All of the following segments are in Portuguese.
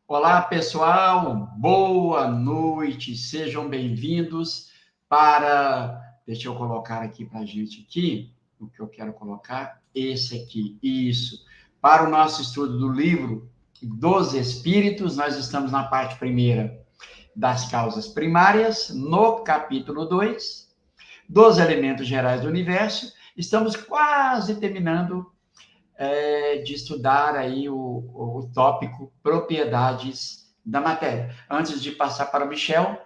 Olá, pessoal, boa noite, sejam bem-vindos para... Deixa eu colocar aqui para a gente aqui, o que eu quero colocar, esse aqui, isso. Para o nosso estudo do livro dos Espíritos, nós estamos na parte primeira das causas primárias, no capítulo 2, dos elementos gerais do universo. Estamos quase terminando de estudar aí o tópico propriedades da matéria. Antes de passar para o Michel,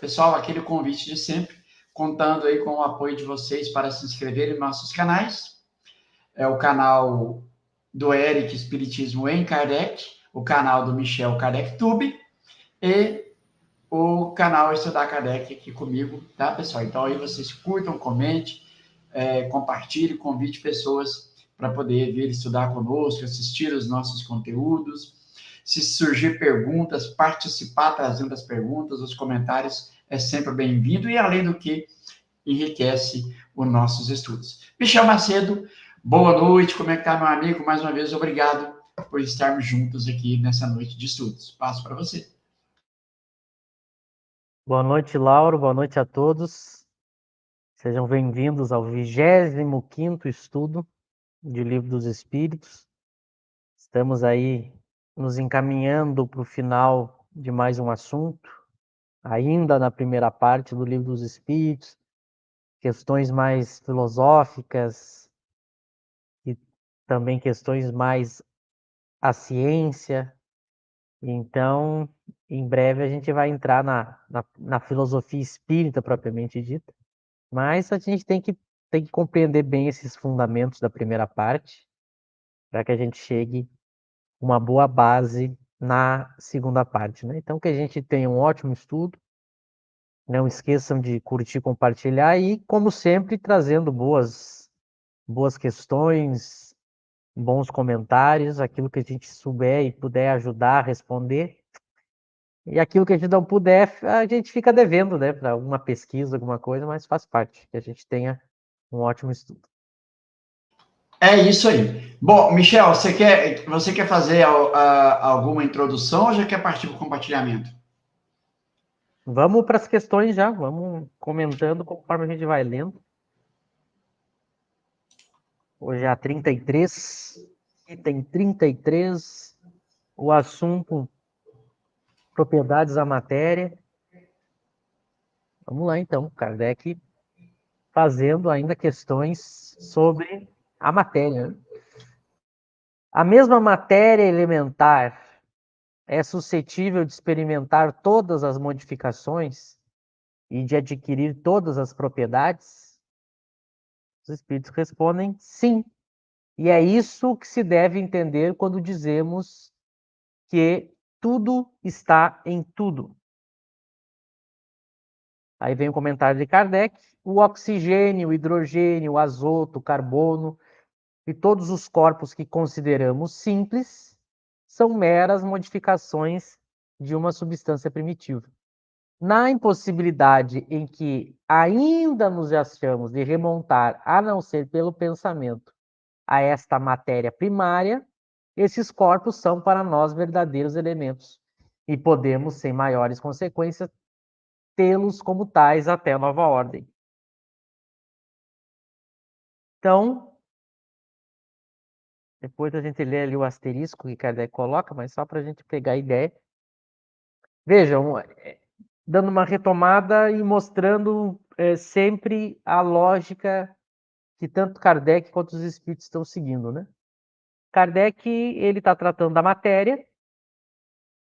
pessoal, aquele convite de sempre, contando aí com o apoio de vocês para se inscreverem em nossos canais. É o canal do Eric Espiritismo em Kardec, o canal do Michel Kardec Tube e o canal Estudar Kardec aqui comigo, tá, pessoal? Então aí vocês curtam, comentem, compartilhem, convide pessoas para poder vir estudar conosco, assistir os nossos conteúdos. Se surgir perguntas, participar trazendo as perguntas, os comentários é sempre bem-vindo e, além do que, enriquece os nossos estudos. Michel Macedo, boa noite, como é que tá, meu amigo? Mais uma vez, obrigado por estarmos juntos aqui nessa noite de estudos. Passo para você. Boa noite, Lauro. Boa noite a todos. Sejam bem-vindos ao 25º estudo de Livro dos Espíritos. Estamos aí nos encaminhando para o final de mais um assunto, ainda na primeira parte do Livro dos Espíritos, questões mais filosóficas e também questões mais à ciência. Então, em breve a gente vai entrar na filosofia espírita propriamente dita. Mas a gente tem que compreender bem esses fundamentos da primeira parte, para que a gente chegue a uma boa base na segunda parte, né? Então, que a gente tenha um ótimo estudo. Não esqueçam de curtir, compartilhar e, como sempre, trazendo boas questões, bons comentários, aquilo que a gente souber e puder ajudar a responder. E aquilo que a gente não puder, a gente fica devendo, né? Para alguma pesquisa, alguma coisa, mas faz parte, que a gente tenha um ótimo estudo. É isso aí. Bom, Michel, você quer fazer alguma introdução ou já quer partir para o compartilhamento? Vamos para as questões já, vamos comentando conforme a gente vai lendo. Hoje é a 33, item 33, o assunto propriedades da matéria. Vamos lá então, Kardec fazendo ainda questões sobre a matéria, né? A mesma matéria elementar é suscetível de experimentar todas as modificações e de adquirir todas as propriedades? Os espíritos respondem sim. E é isso que se deve entender quando dizemos que tudo está em tudo. Aí vem o comentário de Kardec: o oxigênio, o hidrogênio, o azoto, o carbono e todos os corpos que consideramos simples são meras modificações de uma substância primitiva. Na impossibilidade em que ainda nos achamos de remontar, a não ser pelo pensamento, a esta matéria primária, esses corpos são para nós verdadeiros elementos e podemos, sem maiores consequências, tê-los como tais até nova ordem. Então, depois a gente lê ali o asterisco que Kardec coloca, mas só para a gente pegar a ideia. Vejam, dando uma retomada e mostrando sempre a lógica que tanto Kardec quanto os espíritos estão seguindo, né? Kardec, ele está tratando da matéria,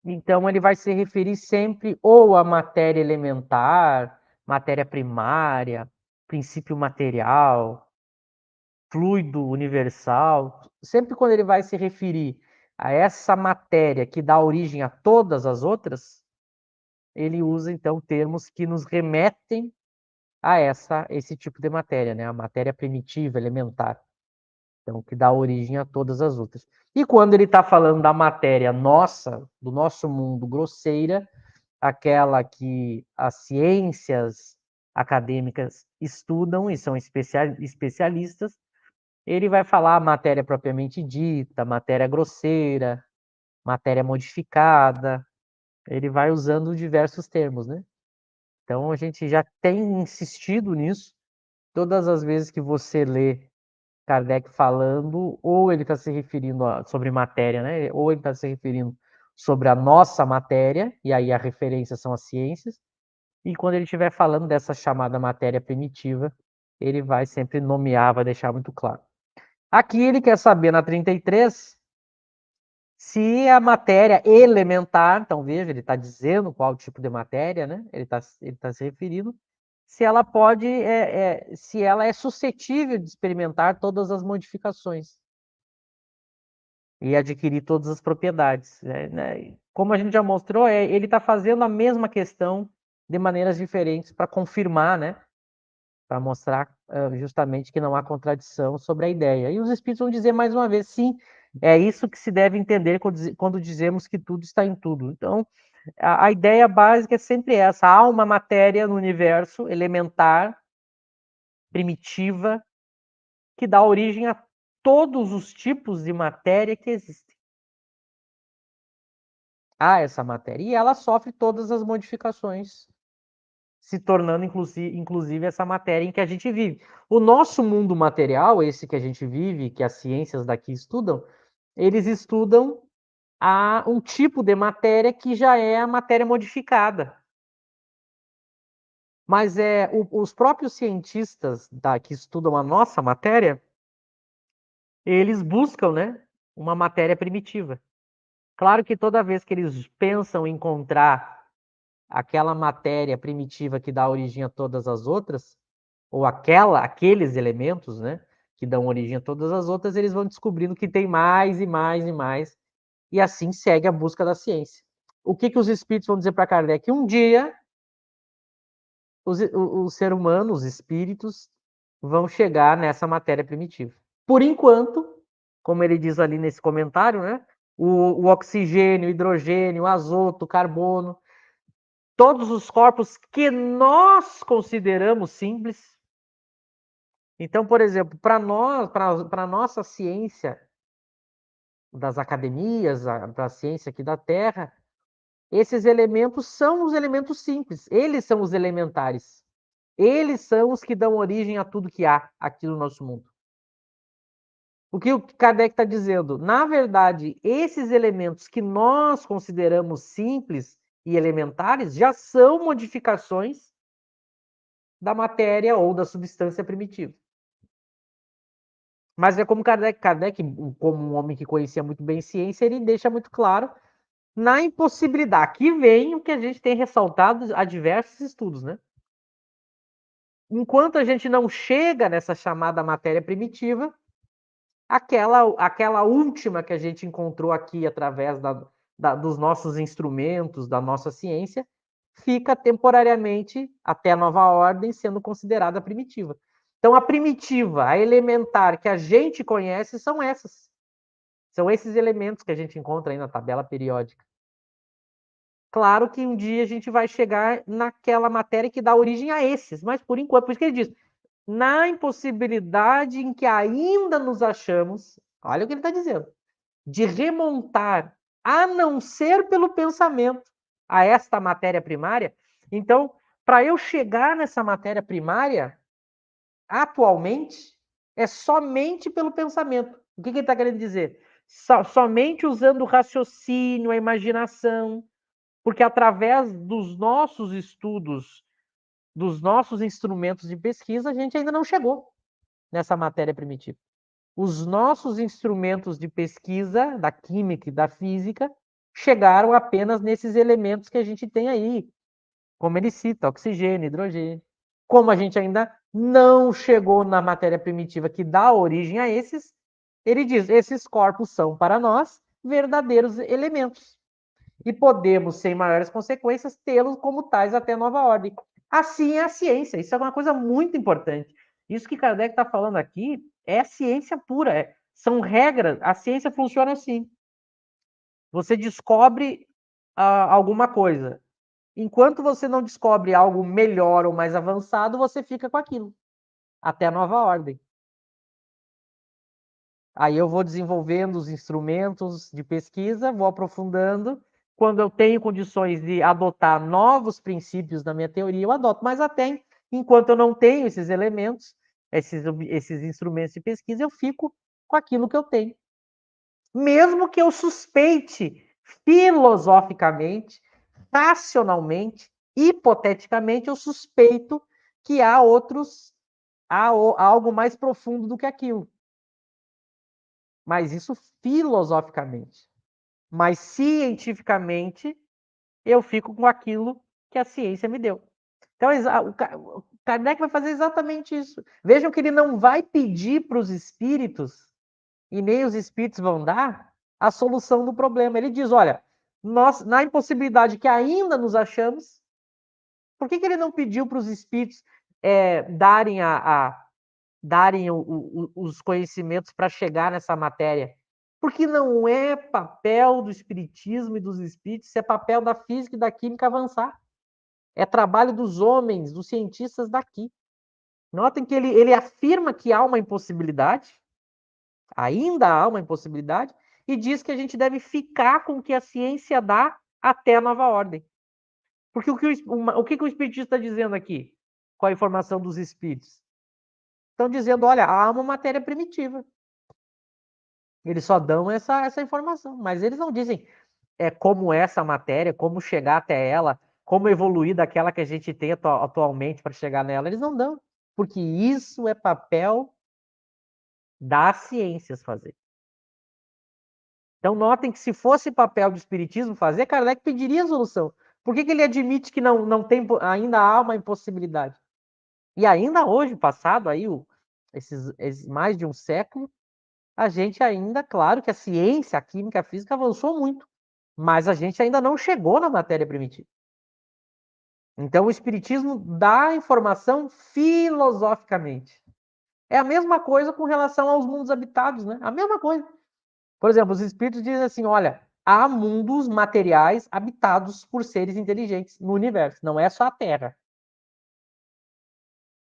então ele vai se referir sempre ou à matéria elementar, matéria primária, princípio material, fluido universal. Sempre quando ele vai se referir a essa matéria que dá origem a todas as outras, ele usa então termos que nos remetem a esse tipo de matéria, né? A matéria primitiva, elementar. Então, que dá origem a todas as outras. E quando ele está falando da matéria nossa, do nosso mundo grosseira, aquela que as ciências acadêmicas estudam e são especialistas, ele vai falar a matéria propriamente dita, matéria grosseira, matéria modificada, ele vai usando diversos termos, né? Então a gente já tem insistido nisso. Todas as vezes que você lê Kardec falando, ou ele está se referindo sobre matéria, né? Ou ele está se referindo sobre a nossa matéria, e aí a referência são as ciências, e quando ele estiver falando dessa chamada matéria primitiva, ele vai sempre nomear, vai deixar muito claro. Aqui ele quer saber, na 33, se a matéria elementar, então veja, ele está dizendo qual tipo de matéria, né? Ele tá se referindo, se ela pode, se ela é suscetível de experimentar todas as modificações e adquirir todas as propriedades, né? Como a gente já mostrou, ele está fazendo a mesma questão de maneiras diferentes para confirmar, né? Para mostrar justamente que não há contradição sobre a ideia. E os espíritos vão dizer mais uma vez, sim, é isso que se deve entender quando dizemos que tudo está em tudo. Então, a ideia básica é sempre essa: há uma matéria no universo elementar, primitiva, que dá origem a todos os tipos de matéria que existem. Há essa matéria e ela sofre todas as modificações, se tornando inclusive essa matéria em que a gente vive. O nosso mundo material, esse que a gente vive, que as ciências daqui estudam, eles estudam um tipo de matéria que já é a matéria modificada. Mas os próprios cientistas que estudam a nossa matéria, eles buscam, né, uma matéria primitiva. Claro que toda vez que eles pensam em encontrar aquela matéria primitiva que dá origem a todas as outras, ou aqueles elementos, né, que dão origem a todas as outras, eles vão descobrindo que tem mais e mais e mais, e assim segue a busca da ciência. O que os espíritos vão dizer para Kardec? Um dia, o ser humano, os espíritos, vão chegar nessa matéria primitiva. Por enquanto, como ele diz ali nesse comentário, né, o oxigênio, o hidrogênio, o azoto, o carbono, todos os corpos que nós consideramos simples. Então, por exemplo, para a nossa ciência das academias, para a ciência aqui da Terra, esses elementos são os elementos simples, eles são os elementares. Eles são os que dão origem a tudo que há aqui no nosso mundo. O que o Kardec está dizendo? Na verdade, esses elementos que nós consideramos simples e elementares já são modificações da matéria ou da substância primitiva. Mas é como Kardec, como um homem que conhecia muito bem ciência, ele deixa muito claro na impossibilidade. Aqui vem o que a gente tem ressaltado a diversos estudos, né? Enquanto a gente não chega nessa chamada matéria primitiva, aquela última que a gente encontrou aqui através dos nossos instrumentos, da nossa ciência, fica temporariamente, até a nova ordem, sendo considerada primitiva. Então, a primitiva, a elementar que a gente conhece são essas. São esses elementos que a gente encontra aí na tabela periódica. Claro que um dia a gente vai chegar naquela matéria que dá origem a esses, mas por enquanto, por isso que ele diz, na impossibilidade em que ainda nos achamos, olha o que ele está dizendo, de remontar, a não ser pelo pensamento, a esta matéria primária. Então, para eu chegar nessa matéria primária, atualmente, é somente pelo pensamento. O que ele está querendo dizer? Somente usando o raciocínio, a imaginação, porque através dos nossos estudos, dos nossos instrumentos de pesquisa, a gente ainda não chegou nessa matéria primitiva. Os nossos instrumentos de pesquisa da química e da física chegaram apenas nesses elementos que a gente tem aí, como ele cita, oxigênio, hidrogênio. Como a gente ainda não chegou na matéria primitiva que dá origem a esses, ele diz: esses corpos são para nós verdadeiros elementos e podemos, sem maiores consequências, tê-los como tais até nova ordem. Assim é a ciência. Isso é uma coisa muito importante. Isso que Kardec está falando aqui é ciência pura, são regras, a ciência funciona assim. Você descobre alguma coisa. Enquanto você não descobre algo melhor ou mais avançado, você fica com aquilo, até a nova ordem. Aí eu vou desenvolvendo os instrumentos de pesquisa, vou aprofundando. Quando eu tenho condições de adotar novos princípios na minha teoria, eu adoto. Mas até enquanto eu não tenho esses elementos, esses instrumentos de pesquisa, eu fico com aquilo que eu tenho. Mesmo que eu suspeite filosoficamente, racionalmente, hipoteticamente, eu suspeito que há algo mais profundo do que aquilo. Mas isso filosoficamente. Mas cientificamente, eu fico com aquilo que a ciência me deu. Então, o Kardec vai fazer exatamente isso. Vejam que ele não vai pedir para os espíritos, e nem os espíritos vão dar, a solução do problema. Ele diz, olha, nós, na impossibilidade que ainda nos achamos, por que ele não pediu para os espíritos darem os conhecimentos para chegar nessa matéria? Porque não é papel do espiritismo e dos espíritos, isso é papel da física e da química avançar. É trabalho dos homens, dos cientistas daqui. Notem que ele afirma que há uma impossibilidade, ainda há uma impossibilidade, e diz que a gente deve ficar com o que a ciência dá até a nova ordem. Porque o que o espiritista está dizendo aqui, com a informação dos espíritos? Estão dizendo, olha, há uma matéria primitiva. Eles só dão essa informação, mas eles não dizem como essa matéria, como chegar até ela, como evoluir daquela que a gente tem atualmente para chegar nela. Eles não dão, porque isso é papel das ciências fazer. Então, notem que se fosse papel do espiritismo fazer, Kardec pediria a solução. Por que ele admite que não tem, ainda há uma impossibilidade? E ainda hoje, passado aí esses mais de um século, a gente ainda, claro que a ciência, a química, a física avançou muito, mas a gente ainda não chegou na matéria primitiva. Então, o espiritismo dá a informação filosoficamente. É a mesma coisa com relação aos mundos habitados, né? A mesma coisa. Por exemplo, os espíritos dizem assim, olha, há mundos materiais habitados por seres inteligentes no universo, não é só a Terra.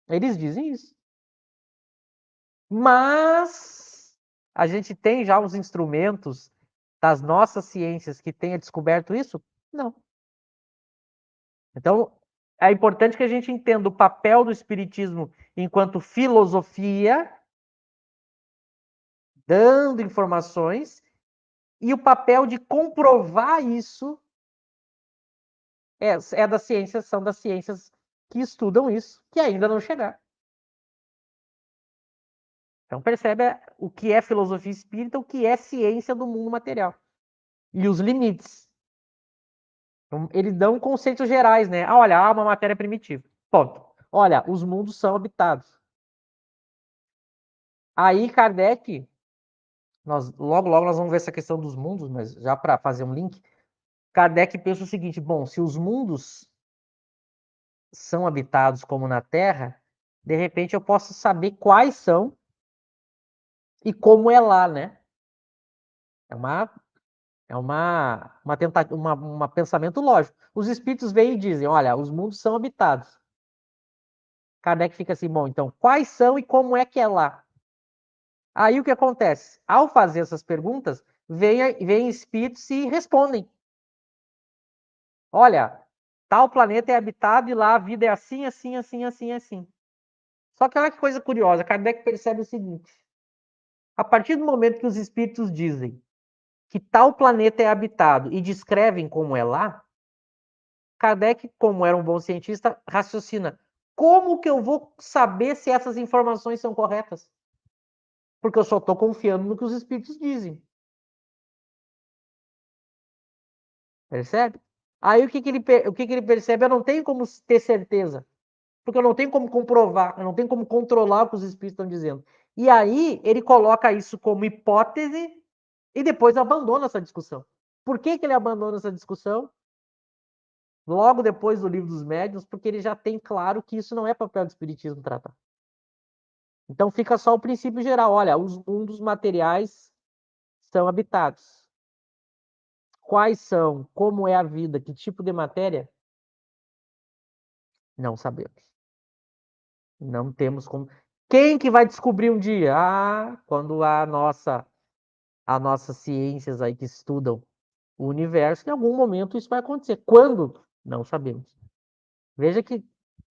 Eles dizem isso. Mas a gente tem já os instrumentos das nossas ciências que tenha descoberto isso? Não. Então, é importante que a gente entenda o papel do espiritismo enquanto filosofia, dando informações, e o papel de comprovar isso das ciências, são das ciências que estudam isso, que ainda não chegaram. Então, percebe o que é filosofia espírita, o que é ciência do mundo material. E os limites. Então, eles dão conceitos gerais, né? Olha, há uma matéria primitiva. Ponto. Olha, os mundos são habitados. Aí, Kardec, logo nós vamos ver essa questão dos mundos, mas já para fazer um link, Kardec pensa o seguinte, bom, se os mundos são habitados como na Terra, de repente eu posso saber quais são e como é lá, né? É uma pensamento lógico. Os espíritos vêm e dizem, olha, os mundos são habitados. Kardec fica assim, bom, então, quais são e como é que é lá? Aí o que acontece? Ao fazer essas perguntas, vem espíritos e respondem. Olha, tal planeta é habitado e lá a vida é assim, assim, assim, assim, assim. Só que olha que coisa curiosa, Kardec percebe o seguinte, a partir do momento que os espíritos dizem que tal planeta é habitado e descrevem como é lá, Kardec, como era um bom cientista, raciocina, como que eu vou saber se essas informações são corretas? Porque eu só estou confiando no que os espíritos dizem. Percebe? Aí o que ele percebe? Eu não tenho como ter certeza. Porque eu não tenho como comprovar, eu não tenho como controlar o que os espíritos estão dizendo. E aí ele coloca isso como hipótese e depois abandona essa discussão. Por que ele abandona essa discussão? Logo depois do Livro dos Médiuns, porque ele já tem claro que isso não é papel do espiritismo tratar. Então fica só o princípio geral. Olha, os mundos materiais são habitados. Quais são? Como é a vida? Que tipo de matéria? Não sabemos. Não temos como. Quem que vai descobrir um dia? Ah, quando as nossas ciências aí que estudam o universo, em algum momento isso vai acontecer. Quando? Não sabemos. Veja que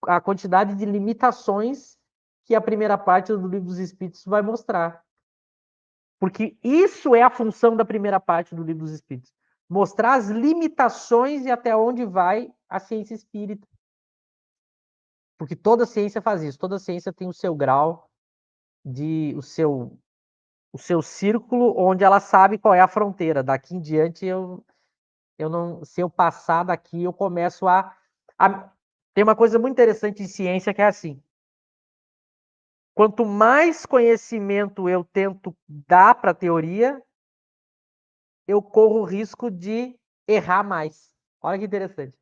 a quantidade de limitações que a primeira parte do Livro dos Espíritos vai mostrar. Porque isso é a função da primeira parte do Livro dos Espíritos. Mostrar as limitações e até onde vai a ciência espírita. Porque toda ciência faz isso. Toda ciência tem o seu grau, o seu círculo, onde ela sabe qual é a fronteira. Daqui em diante, eu não, se eu passar daqui, eu começo a... Tem uma coisa muito interessante em ciência que é assim. Quanto mais conhecimento eu tento dar para a teoria, eu corro o risco de errar mais. Olha que interessante.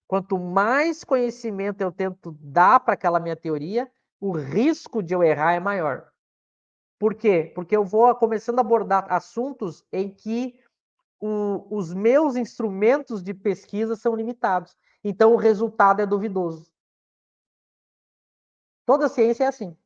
Quanto mais conhecimento eu tento dar para aquela minha teoria, o risco de eu errar é maior. Por quê? Porque eu vou começando a abordar assuntos em que os meus instrumentos de pesquisa são limitados. Então, o resultado é duvidoso. Toda ciência é assim.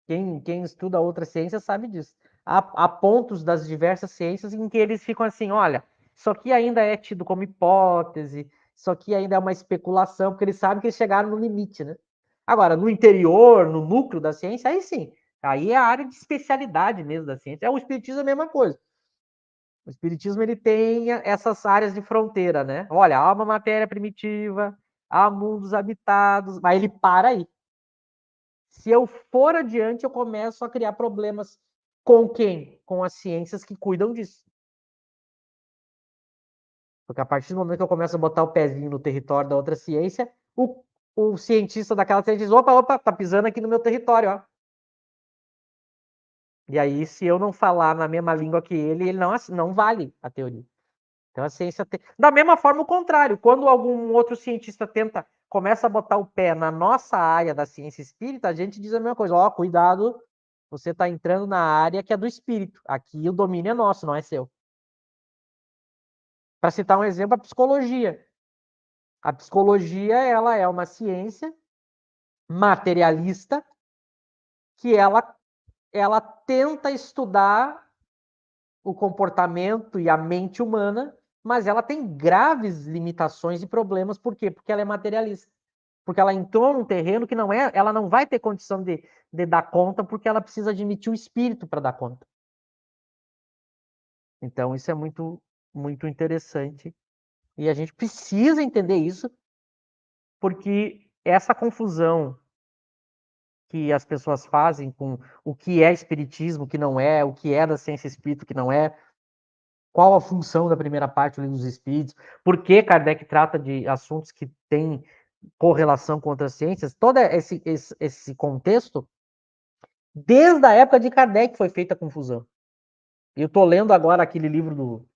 Quem estuda outra ciência sabe disso. Há pontos das diversas ciências em que eles ficam assim, olha, isso aqui ainda é tido como hipótese, isso aqui ainda é uma especulação, porque eles sabem que eles chegaram no limite, né? Agora, no interior, no núcleo da ciência, aí sim. Aí é a área de especialidade mesmo da ciência. O espiritismo é a mesma coisa. O espiritismo ele tem essas áreas de fronteira, né? Olha, há uma matéria primitiva, há mundos habitados, mas ele para aí. Se eu for adiante, eu começo a criar problemas com quem? Com as ciências que cuidam disso. Porque a partir do momento que eu começo a botar o pezinho no território da outra ciência, o cientista daquela ciência diz, opa, tá pisando aqui no meu território, ó. E aí, se eu não falar na mesma língua que ele não vale a teoria. Então a ciência tem... Da mesma forma, o contrário. Quando algum outro cientista começa a botar o pé na nossa área da ciência espírita, a gente diz a mesma coisa. Ó, cuidado, você está entrando na área que é do espírito. Aqui o domínio é nosso, não é seu. Para citar um exemplo, a psicologia. A psicologia, ela é uma ciência materialista que ela tenta estudar o comportamento e a mente humana, mas ela tem graves limitações e problemas. Por quê? Porque ela é materialista. Porque ela entrou num terreno que não é, ela não vai ter condição de dar conta, porque ela precisa admitir o espírito para dar conta. Então, isso é muito, muito interessante. E a gente precisa entender isso, porque essa confusão que as pessoas fazem com o que é espiritismo, o que não é, o que é da ciência espírita, o que não é, qual a função da primeira parte do Livro dos Espíritos, por que Kardec trata de assuntos que têm correlação com outras ciências, todo esse contexto, desde a época de Kardec foi feita a confusão. Eu estou lendo agora aquele livro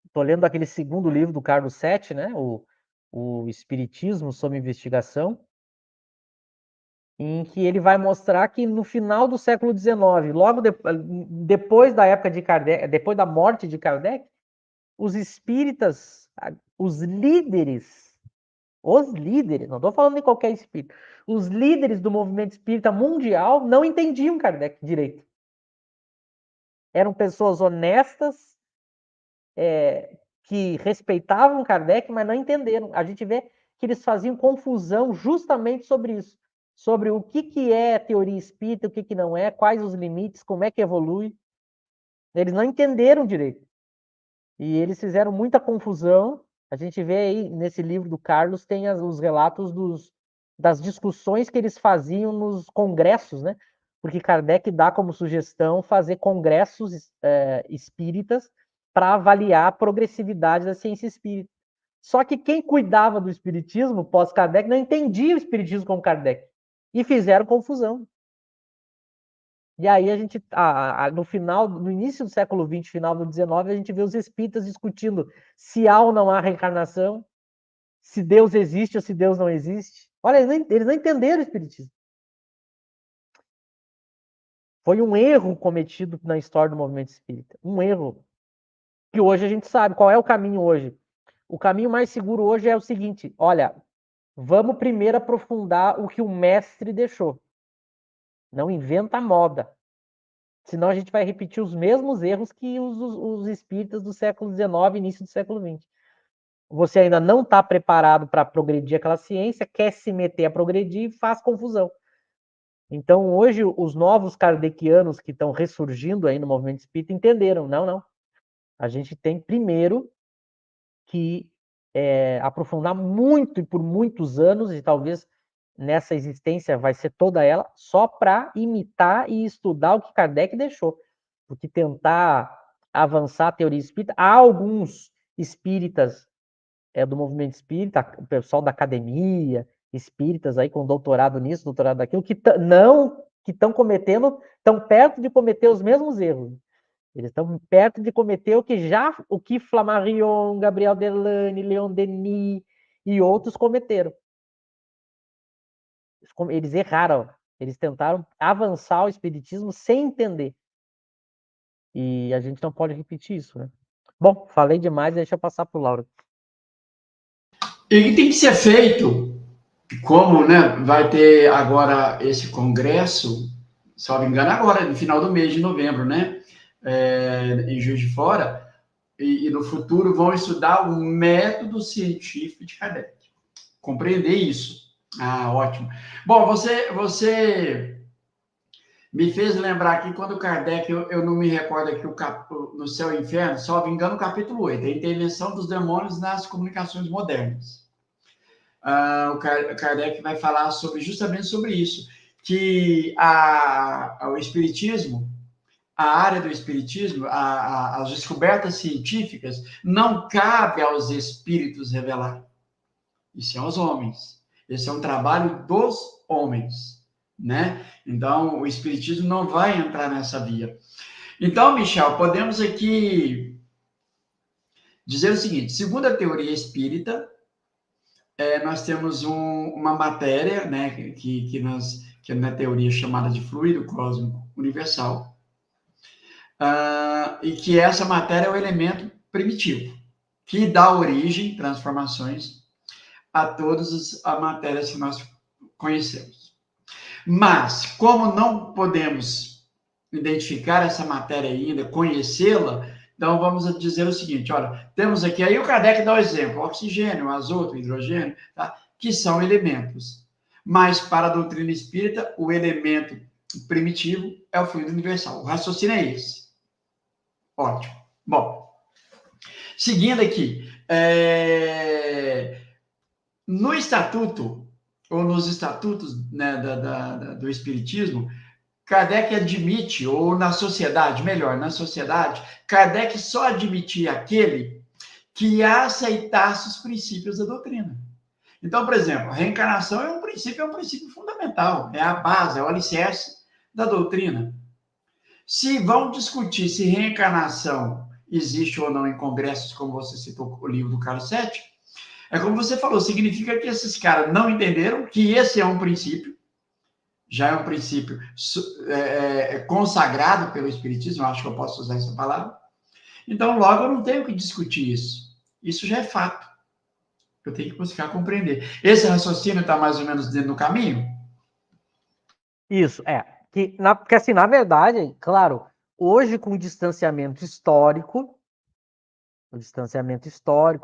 estou lendo aquele segundo livro do Carlos Sete, né, o Espiritismo sob Investigação, em que ele vai mostrar que no final do século XIX, depois da época de Kardec, depois da morte de Kardec, os espíritas, os líderes, não estou falando de qualquer espírito, os líderes do movimento espírita mundial não entendiam Kardec direito. Eram pessoas honestas, que respeitavam Kardec, mas não entenderam. A gente vê que eles faziam confusão justamente sobre isso, sobre o que é teoria espírita, o que não é, quais os limites, como é que evolui. Eles não entenderam direito. E eles fizeram muita confusão. A gente vê aí nesse livro do Carlos, tem os relatos das discussões que eles faziam nos congressos, né? Porque Kardec dá como sugestão fazer congressos espíritas para avaliar a progressividade da ciência espírita. Só que quem cuidava do espiritismo pós-Kardec não entendia o espiritismo como Kardec. E fizeram confusão. E aí a gente, no início do século XX, final do XIX, a gente vê os espíritas discutindo se há ou não há reencarnação, se Deus existe ou se Deus não existe. Olha, eles não entenderam o espiritismo. Foi um erro cometido na história do movimento espírita. Um erro. Que hoje a gente sabe. Qual é o caminho hoje? O caminho mais seguro hoje é o seguinte: olha, vamos primeiro aprofundar o que o mestre deixou. Não inventa moda. Senão a gente vai repetir os mesmos erros que os espíritas do século XIX, início do século XX. Você ainda não está preparado para progredir aquela ciência, quer se meter a progredir e faz confusão. Então, hoje, os novos kardecianos que estão ressurgindo aí no movimento espírita entenderam. Não. A gente tem primeiro que aprofundar muito e por muitos anos, e talvez nessa existência vai ser toda ela, só para imitar e estudar o que Kardec deixou. Porque tentar avançar a teoria espírita, há alguns espíritas do movimento espírita, o pessoal da academia, espíritas aí com doutorado nisso, doutorado daquilo, que estão cometendo, estão perto de cometer os mesmos erros. Eles estão perto de cometer o que Flammarion, Gabriel Delane, Leon Denis e outros cometeram. Eles erraram. Eles tentaram avançar o espiritismo sem entender. E a gente não pode repetir isso, né? Bom, falei demais, deixa eu passar para o Lauro. E tem que ser feito, como, né, vai ter agora esse congresso, se não me engano, agora, no final do mês de novembro, né? Em Juiz de Fora, e no futuro vão estudar o método científico de Kardec. Compreender isso. Ah, ótimo. Bom, você me fez lembrar aqui quando Kardec, eu não me recordo aqui no Céu e Inferno, só me engano, o capítulo 8, a intervenção dos demônios nas comunicações modernas. O Kardec vai falar justamente sobre isso, que o Espiritismo, a área do Espiritismo, as descobertas científicas, não cabe aos espíritos revelar. Isso é aos homens. Esse é um trabalho dos homens, né? Então, o Espiritismo não vai entrar nessa via. Então, Michel, podemos aqui dizer o seguinte: segundo a teoria espírita, nós temos uma matéria, né, que é na teoria chamada de fluido cósmico universal, e que essa matéria é o elemento primitivo, que dá origem, transformações, a todas as matérias que nós conhecemos. Mas, como não podemos identificar essa matéria ainda, conhecê-la, então vamos dizer o seguinte: olha, temos aqui, aí o Kardec dá o exemplo, oxigênio, azoto, hidrogênio, tá? Que são elementos. Mas para a doutrina espírita, o elemento primitivo é o fluido universal. O raciocínio é esse. Ótimo. Bom, seguindo aqui, no estatuto, ou nos estatutos, né, do Espiritismo, Kardec admite, ou na sociedade, melhor, na sociedade, Kardec só admitia aquele que aceitasse os princípios da doutrina. Então, por exemplo, a reencarnação é um princípio fundamental, é a base, é o alicerce da doutrina. Se vão discutir se reencarnação existe ou não em congressos, como você citou o livro do Carlos Sete, é como você falou, significa que esses caras não entenderam que esse é um princípio, já é um princípio consagrado pelo Espiritismo, acho que eu posso usar essa palavra. Então, logo, eu não tenho que discutir isso. Isso já é fato. Eu tenho que buscar compreender. Esse raciocínio está mais ou menos dentro do caminho? Isso, porque assim, na verdade, claro, hoje com o distanciamento histórico,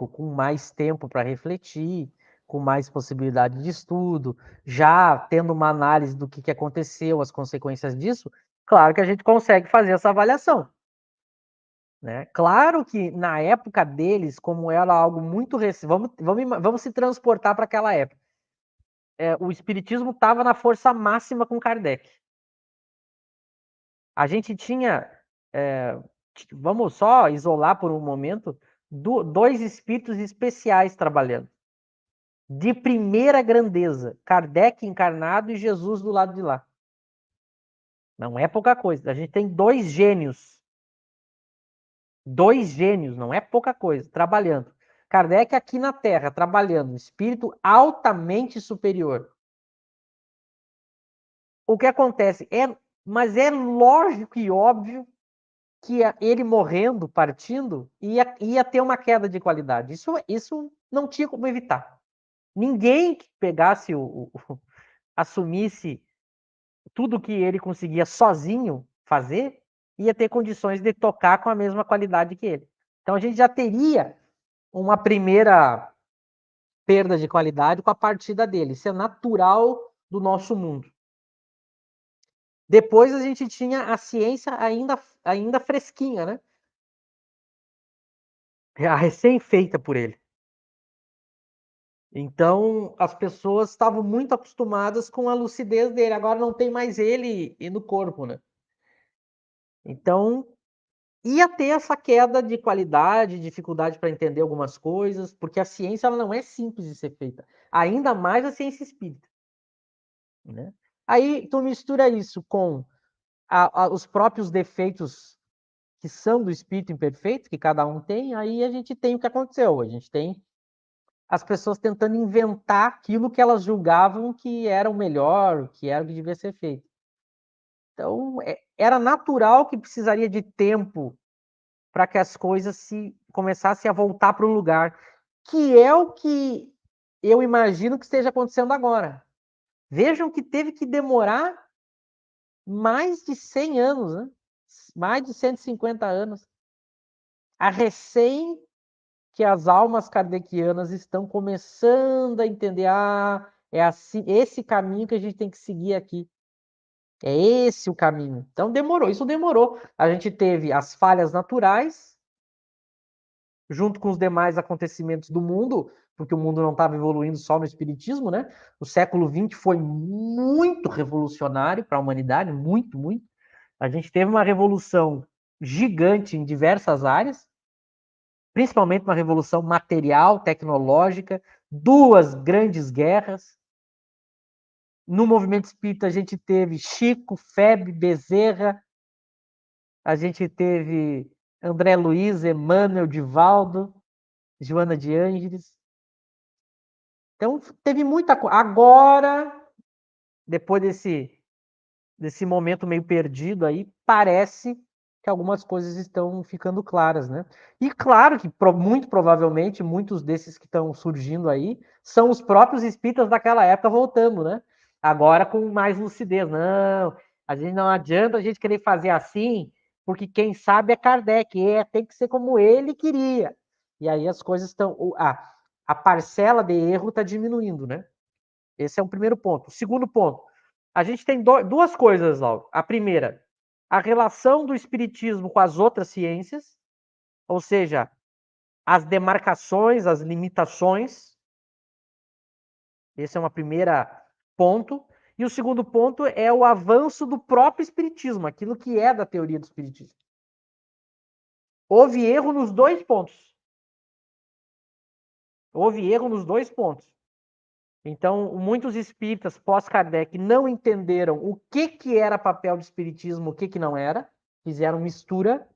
com mais tempo para refletir, com mais possibilidade de estudo, já tendo uma análise do que aconteceu, as consequências disso, claro que a gente consegue fazer essa avaliação. Né? Claro que na época deles, como era algo muito recente, vamos se transportar para aquela época. O Espiritismo estava na força máxima com Kardec. A gente tinha, vamos só isolar por um momento, dois espíritos especiais trabalhando. De primeira grandeza, Kardec encarnado e Jesus do lado de lá. Não é pouca coisa. A gente tem dois gênios, não é pouca coisa, trabalhando. Kardec aqui na Terra, trabalhando, espírito altamente superior. O que acontece Mas é lógico e óbvio que ele morrendo, partindo, ia ter uma queda de qualidade. Isso não tinha como evitar. Ninguém que pegasse, assumisse tudo que ele conseguia sozinho fazer, ia ter condições de tocar com a mesma qualidade que ele. Então a gente já teria uma primeira perda de qualidade com a partida dele. Isso é natural do nosso mundo. Depois a gente tinha a ciência ainda fresquinha, né? A recém-feita por ele. Então, as pessoas estavam muito acostumadas com a lucidez dele. Agora não tem mais ele e no corpo, né? Então, ia ter essa queda de qualidade, dificuldade para entender algumas coisas, porque a ciência ela não é simples de ser feita. Ainda mais a ciência espírita, né? Aí tu mistura isso com os próprios defeitos que são do espírito imperfeito, que cada um tem, aí a gente tem o que aconteceu. A gente tem as pessoas tentando inventar aquilo que elas julgavam que era o melhor, que era o que devia ser feito. Então, era natural que precisaria de tempo para que as coisas começassem a voltar para o lugar, que é o que eu imagino que esteja acontecendo agora. Vejam que teve que demorar mais de 100 anos, né? Mais de 150 anos, a recém que as almas kardecianas estão começando a entender, é assim, esse caminho que a gente tem que seguir aqui. É esse o caminho. Então demorou, isso demorou. A gente teve as falhas naturais, junto com os demais acontecimentos do mundo, porque o mundo não estava evoluindo só no espiritismo, né? O século XX foi muito revolucionário para a humanidade, muito, muito. A gente teve uma revolução gigante em diversas áreas, principalmente uma revolução material, tecnológica, duas grandes guerras. No movimento espírita a gente teve Chico, Febre, Bezerra, a gente teve André Luiz, Emmanuel, Divaldo, Joana de Ângeles. Então teve muita coisa. Agora, depois desse momento meio perdido aí, parece que algumas coisas estão ficando claras, né? E claro que muito provavelmente muitos desses que estão surgindo aí são os próprios espíritas daquela época voltando, né? Agora com mais lucidez. Não, a gente não adianta a gente querer fazer assim, porque quem sabe é Kardec, tem que ser como ele queria. E aí as coisas estão. A parcela de erro está diminuindo, né? Esse é o primeiro ponto. O segundo ponto, a gente tem duas coisas, Lauro. A primeira, a relação do espiritismo com as outras ciências, ou seja, as demarcações, as limitações. Esse é uma primeira ponto. E o segundo ponto é o avanço do próprio espiritismo, aquilo que é da teoria do espiritismo. Houve erro nos dois pontos. Houve erro nos dois pontos. Então, muitos espíritas pós-Kardec não entenderam o que era papel do espiritismo, o que não era, fizeram mistura.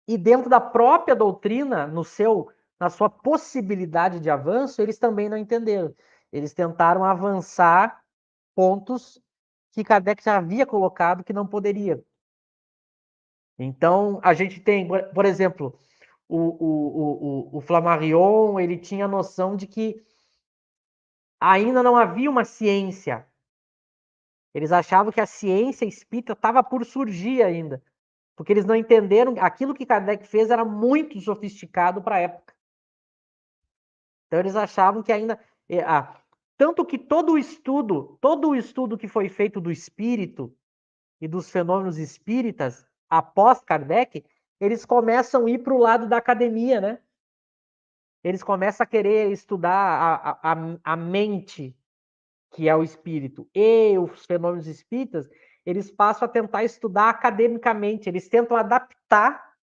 E dentro da própria doutrina, na sua possibilidade de avanço, eles também não entenderam. Eles tentaram avançar pontos que Kardec já havia colocado que não poderia. Então, a gente tem, por exemplo, o Flammarion, ele tinha a noção de que ainda não havia uma ciência. Eles achavam que a ciência espírita estava por surgir ainda, porque eles não entenderam aquilo que Kardec fez era muito sofisticado para a época. Então eles achavam que ainda tanto que todo o estudo que foi feito do espírito e dos fenômenos espíritas após Kardec, eles começam a ir para o lado da academia, né? Eles começam a querer estudar a mente, que é o espírito, e os fenômenos espíritas, eles passam a tentar estudar academicamente, eles tentam adaptar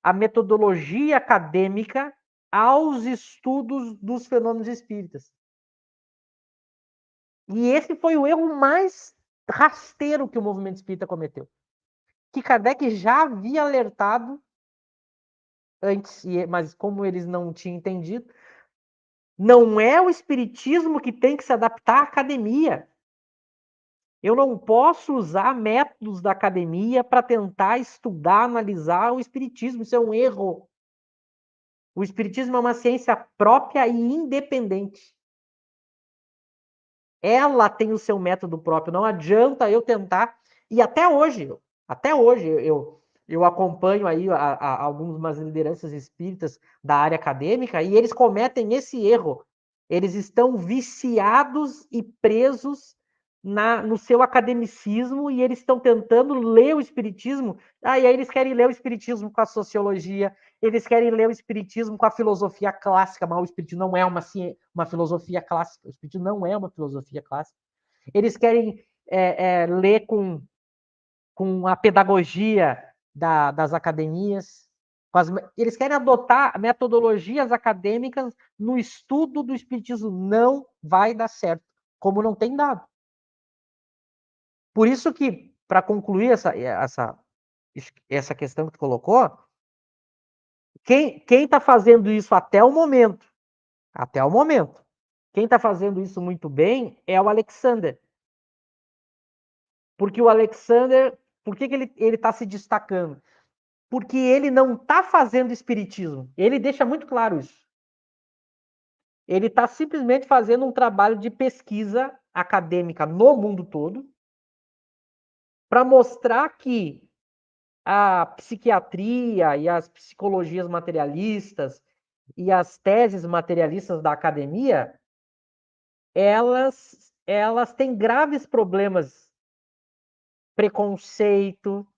a metodologia acadêmica aos estudos dos fenômenos espíritas. E esse foi o erro mais rasteiro que o movimento espírita cometeu. Que Kardec já havia alertado antes, mas como eles não tinham entendido, não é o espiritismo que tem que se adaptar à academia. Eu não posso usar métodos da academia para tentar estudar, analisar o espiritismo. Isso é um erro. O espiritismo é uma ciência própria e independente. Ela tem o seu método próprio. Não adianta eu tentar. E até hoje eu acompanho aí algumas lideranças espíritas da área acadêmica e eles cometem esse erro. Eles estão viciados e presos no seu academicismo e eles estão tentando ler o espiritismo. E aí eles querem ler o espiritismo com a sociologia, eles querem ler o espiritismo com a filosofia clássica, mas o espiritismo não é uma filosofia clássica. O espiritismo não é uma filosofia clássica. Eles querem ler com a pedagogia das academias. Eles querem adotar metodologias acadêmicas no estudo do espiritismo. Não vai dar certo, como não tem dado. Por isso que, para concluir essa questão que tu colocou, quem está fazendo isso até o momento, quem está fazendo isso muito bem é o Alexander. Porque o Alexander, por que ele está se destacando? Porque ele não está fazendo espiritismo. Ele deixa muito claro isso. Ele está simplesmente fazendo um trabalho de pesquisa acadêmica no mundo todo para mostrar que a psiquiatria e as psicologias materialistas e as teses materialistas da academia, elas têm graves problemas, preconceito,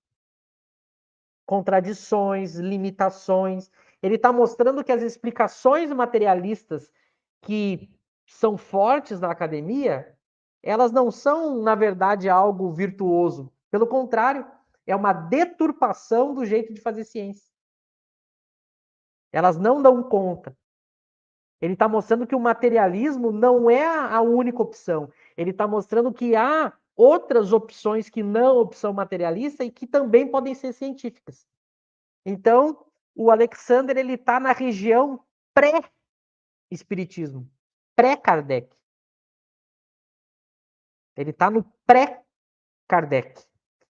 contradições, limitações. Ele está mostrando que as explicações materialistas que são fortes na academia, elas não são, na verdade, algo virtuoso. Pelo contrário, é uma deturpação do jeito de fazer ciência. Elas não dão conta. Ele está mostrando que o materialismo não é a única opção. Ele está mostrando que há outras opções que não a opção materialista e que também podem ser científicas. Então, o Alexander ele está na região pré-espiritismo, pré-Kardec. Ele está no pré-Kardec,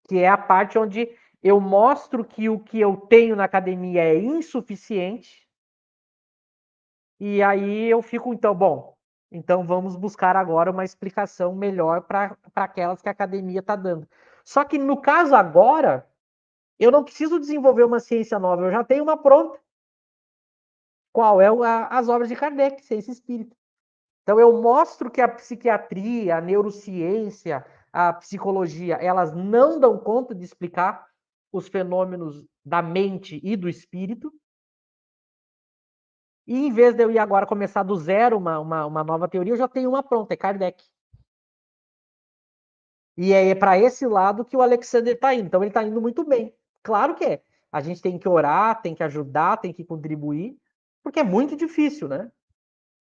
que é a parte onde eu mostro que o que eu tenho na academia é insuficiente. E aí eu fico, então vamos buscar agora uma explicação melhor para aquelas que a academia está dando. Só que no caso agora, eu não preciso desenvolver uma ciência nova, eu já tenho uma pronta. Qual é as obras de Kardec, ciência espírita. Então eu mostro que a psiquiatria, a neurociência, a psicologia, elas não dão conta de explicar os fenômenos da mente e do espírito. E em vez de eu ir agora começar do zero uma nova teoria, eu já tenho uma pronta, é Kardec. E é para esse lado que o Alexander está indo. Então ele está indo muito bem. Claro que é. A gente tem que orar, tem que ajudar, tem que contribuir, porque é muito difícil, né?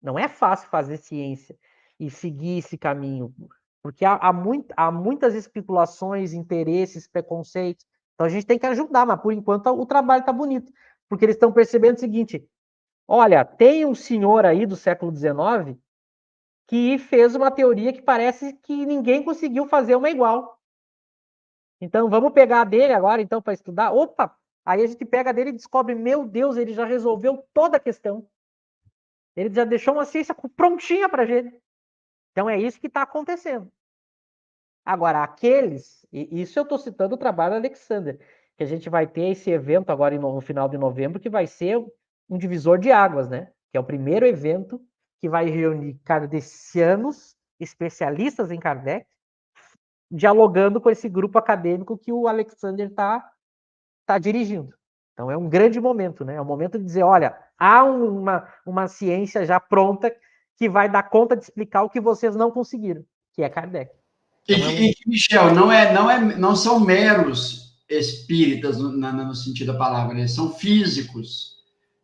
Não é fácil fazer ciência e seguir esse caminho, porque há muitas especulações, interesses, preconceitos. Então a gente tem que ajudar, mas por enquanto o trabalho está bonito, porque eles estão percebendo o seguinte: olha, tem um senhor aí do século XIX que fez uma teoria que parece que ninguém conseguiu fazer uma igual. Então vamos pegar a dele agora então para estudar. Opa! Aí a gente pega a dele e descobre, meu Deus, ele já resolveu toda a questão. Ele já deixou uma ciência prontinha para a gente. Então é isso que está acontecendo. Agora, e isso eu estou citando o trabalho do Alexander, que a gente vai ter esse evento agora no final de novembro, que vai ser um divisor de águas, né? Que é o primeiro evento que vai reunir kardecianos, especialistas em Kardec, dialogando com esse grupo acadêmico que o Alexander está dirigindo. Então é um grande momento, né? É um momento de dizer, olha, há uma ciência já pronta que vai dar conta de explicar o que vocês não conseguiram, que é Kardec. Então, Michel, não são meros espíritas no sentido da palavra, eles são físicos.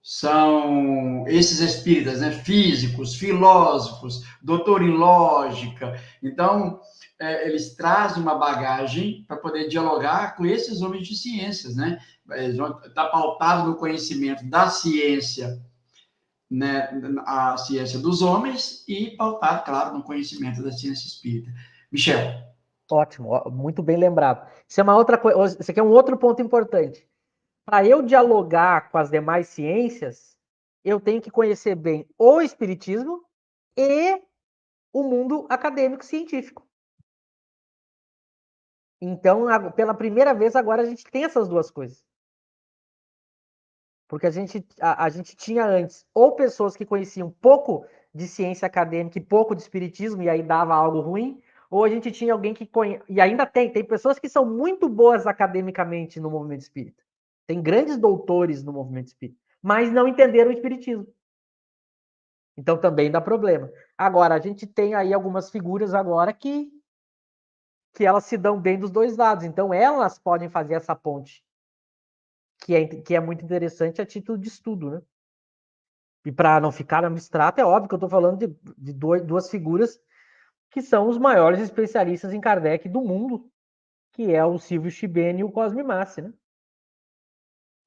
São esses espíritas, né? Físicos, filósofos, doutor em lógica. Então, eles trazem uma bagagem para poder dialogar com esses homens de ciências, né? Eles vão estar pautados no conhecimento da ciência, né? A ciência dos homens e pautado, claro, no conhecimento da ciência espírita. Michel. Ótimo, muito bem lembrado. Isso é uma outra coisa, isso aqui é um outro ponto importante. Para eu dialogar com as demais ciências, eu tenho que conhecer bem o espiritismo e o mundo acadêmico científico. Então, pela primeira vez agora a gente tem essas duas coisas. Porque a gente tinha antes ou pessoas que conheciam pouco de ciência acadêmica e pouco de espiritismo, e aí dava algo ruim, ou a gente tinha alguém que conhece. E ainda tem pessoas que são muito boas academicamente no movimento espírita. Tem grandes doutores no movimento espírita, mas não entenderam o espiritismo. Então também dá problema. Agora, a gente tem aí algumas figuras agora que elas se dão bem dos dois lados. Então elas podem fazer essa ponte, que é muito interessante a título de estudo, né? E para não ficar abstrato, é óbvio que eu estou falando de duas figuras que são os maiores especialistas em Kardec do mundo, que é o Silvio Chibene e o Cosme Massi, né?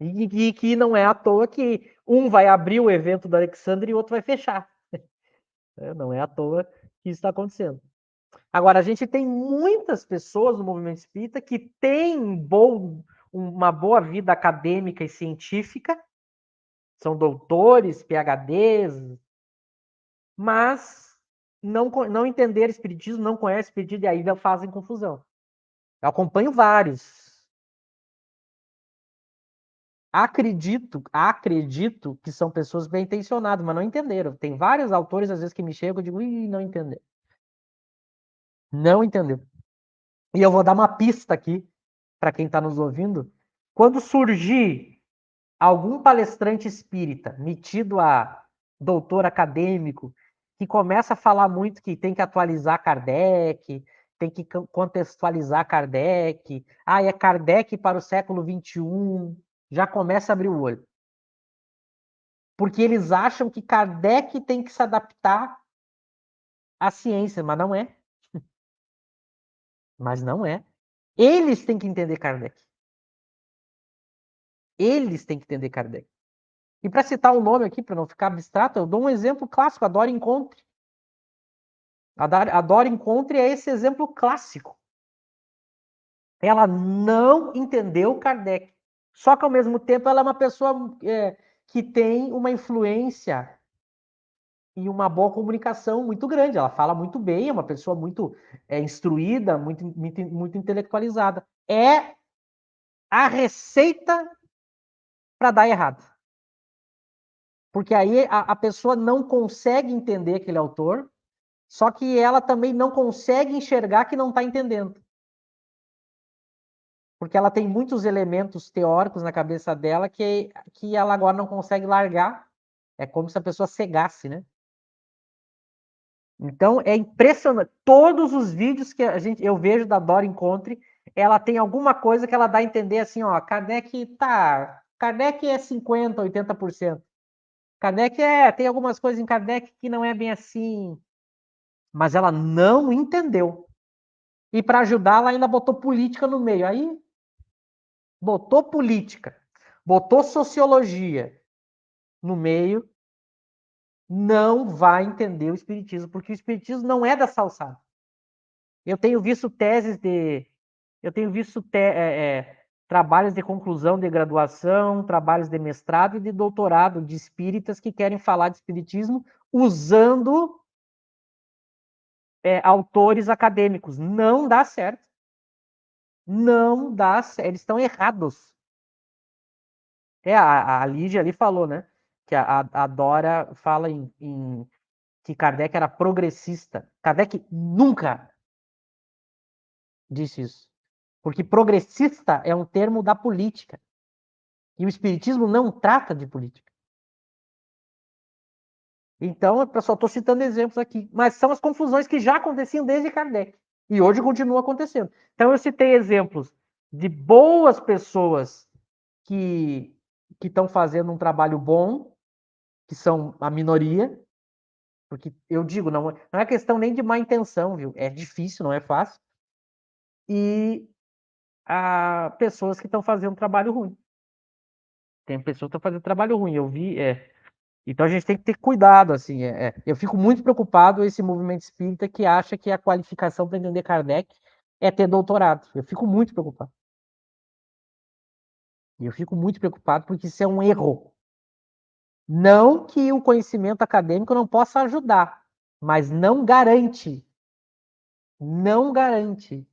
E que não é à toa que um vai abrir o evento do Alexandre e o outro vai fechar. Não é à toa que isso está acontecendo. Agora, a gente tem muitas pessoas no movimento espírita que têm uma boa vida acadêmica e científica, são doutores, PhDs, mas não entenderam espiritismo, não conhecem espiritismo e ainda fazem confusão. Eu acompanho vários. Acredito que são pessoas bem intencionadas, mas não entenderam. Tem vários autores, às vezes, que me chegam e eu digo, não entendeu. Não entendeu. E eu vou dar uma pista aqui, para quem está nos ouvindo. Quando surgir algum palestrante espírita metido a doutor acadêmico, que começa a falar muito que tem que atualizar Kardec, tem que contextualizar Kardec, é Kardec para o século XXI, já começa a abrir o olho. Porque eles acham que Kardec tem que se adaptar à ciência, mas não é. Mas não é. Eles têm que entender Kardec. Eles têm que entender Kardec. E para citar um nome aqui, para não ficar abstrato, eu dou um exemplo clássico, a Dora Encontre. A Dora Encontre é esse exemplo clássico. Ela não entendeu Kardec. Só que, ao mesmo tempo, ela é uma pessoa que tem uma influência e uma boa comunicação muito grande. Ela fala muito bem, é uma pessoa muito instruída, muito intelectualizada. É a receita para dar errado. Porque aí a pessoa não consegue entender aquele autor, só que ela também não consegue enxergar que não está entendendo. Porque ela tem muitos elementos teóricos na cabeça dela que ela agora não consegue largar. É como se a pessoa cegasse, né? Então é impressionante. Todos os vídeos que eu vejo da Dora Encontre, ela tem alguma coisa que ela dá a entender assim, ó, Kardec é 50, 80%. Kardec tem algumas coisas em Kardec que não é bem assim, mas ela não entendeu. E para ajudar, ela ainda botou política no meio. Aí botou política, botou sociologia no meio, não vai entender o espiritismo, porque o espiritismo não é dessa alçada. Eu tenho visto trabalhos de conclusão de graduação, trabalhos de mestrado e de doutorado de espíritas que querem falar de espiritismo usando autores acadêmicos. Não dá certo. Não dá certo. Eles estão errados. A Lígia ali falou, né? Que a Dora fala que Kardec era progressista. Kardec nunca disse isso. Porque progressista é um termo da política. E o espiritismo não trata de política. Então, eu só estou citando exemplos aqui. Mas são as confusões que já aconteciam desde Kardec. E hoje continua acontecendo. Então, eu citei exemplos de boas pessoas que estão fazendo um trabalho bom, que são a minoria, porque eu digo, não é questão nem de má intenção, viu? É difícil, não é fácil. E pessoas que estão fazendo um trabalho ruim. Tem pessoas que estão fazendo trabalho ruim. Eu vi, Então a gente tem que ter cuidado, assim. Eu fico muito preocupado com esse movimento espírita que acha que a qualificação para entender Kardec é ter doutorado. Eu fico muito preocupado. E eu fico muito preocupado porque isso é um erro. Não que o conhecimento acadêmico não possa ajudar, mas não garante. Não garante.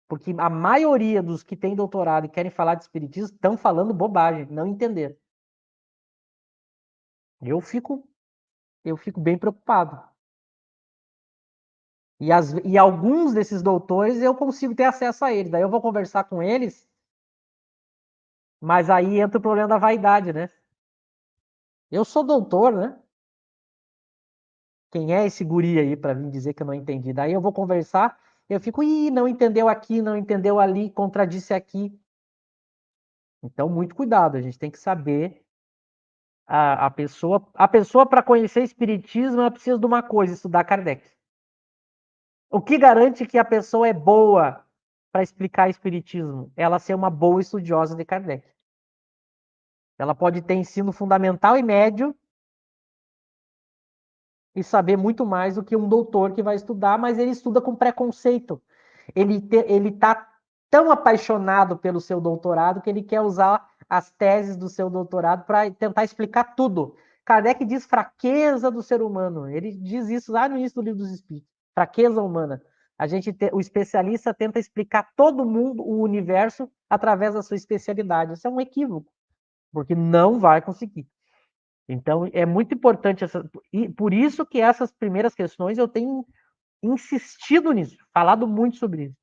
Porque a maioria dos que têm doutorado e querem falar de espiritismo estão falando bobagem, não entenderam. Eu fico bem preocupado. E alguns desses doutores eu consigo ter acesso a eles. Daí eu vou conversar com eles, mas aí entra o problema da vaidade, né? Eu sou doutor, né? Quem é esse guri aí para vir dizer que eu não entendi? Daí eu vou conversar, eu fico, não entendeu aqui, não entendeu ali, contradisse aqui. Então, muito cuidado, a gente tem que saber a pessoa para conhecer espiritismo, ela precisa de uma coisa, estudar Kardec. O que garante que a pessoa é boa para explicar espiritismo? Ela ser uma boa estudiosa de Kardec. Ela pode ter ensino fundamental e médio e saber muito mais do que um doutor que vai estudar, mas ele estuda com preconceito. Ele tá tão apaixonado pelo seu doutorado que ele quer usar as teses do seu doutorado para tentar explicar tudo. Kardec diz fraqueza do ser humano. Ele diz isso lá no início do Livro dos Espíritos. Fraqueza humana. O especialista tenta explicar todo mundo, o universo, através da sua especialidade. Isso é um equívoco, porque não vai conseguir. Então, é muito importante e por isso que essas primeiras questões eu tenho insistido nisso, falado muito sobre isso.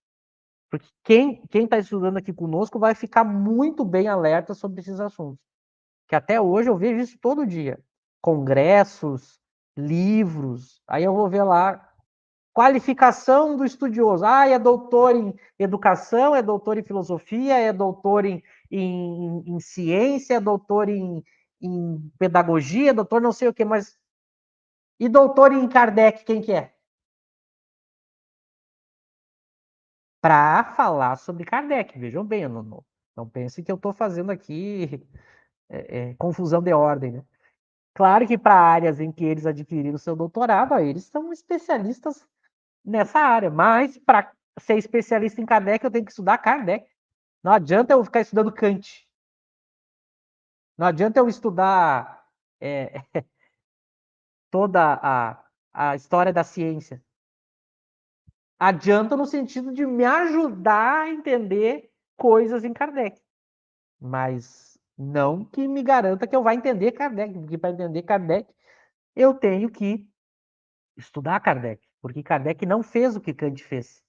Porque quem está estudando aqui conosco vai ficar muito bem alerta sobre esses assuntos. Que até hoje eu vejo isso todo dia. Congressos, livros, aí eu vou ver lá qualificação do estudioso. É doutor em educação, é doutor em filosofia, é doutor em ciência, é doutor em pedagogia, doutor não sei o que, mas. E doutor em Kardec, quem que é? Para falar sobre Kardec, vejam bem, eu não pense que eu estou fazendo aqui confusão de ordem, né? Claro que para áreas em que eles adquiriram seu doutorado, eles são especialistas nessa área, mas para ser especialista em Kardec, eu tenho que estudar Kardec. Não adianta eu ficar estudando Kant. Não adianta eu estudar toda a história da ciência. Adianta no sentido de me ajudar a entender coisas em Kardec. Mas não que me garanta que eu vá entender Kardec, porque para entender Kardec eu tenho que estudar Kardec, porque Kardec não fez o que Kant fez.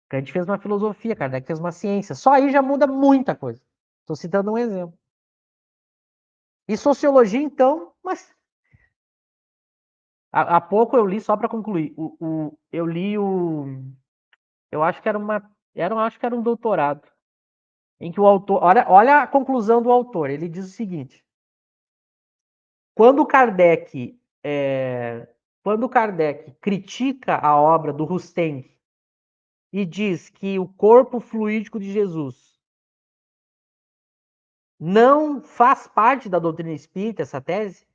Kant fez uma filosofia, Kardec fez uma ciência. Só aí já muda muita coisa. Estou citando um exemplo. E sociologia, então, mas há pouco eu li, só para concluir, eu li eu acho que acho que era um doutorado, em que o autor, olha a conclusão do autor, ele diz o seguinte: quando Kardec, quando Kardec critica a obra do Rusteng e diz que o corpo fluídico de Jesus não faz parte da doutrina espírita, essa tese,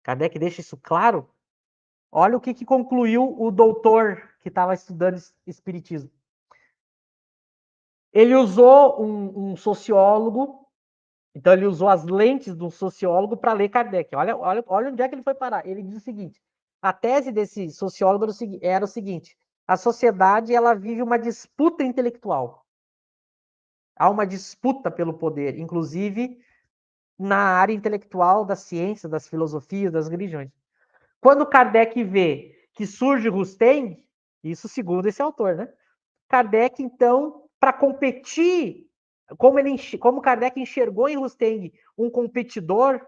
Kardec deixa isso claro. Olha o que concluiu o doutor que estava estudando espiritismo. Ele usou um sociólogo, então ele usou as lentes de um sociólogo para ler Kardec. Olha onde é que ele foi parar. Ele diz o seguinte: a tese desse sociólogo era o seguinte: a sociedade ela vive uma disputa intelectual. Há uma disputa pelo poder, inclusive na área intelectual da ciência, das filosofias, das religiões. Quando Kardec vê que surge Rusteng, isso segundo esse autor, né? Kardec, então, para competir, como Kardec enxergou em Rusteng um competidor,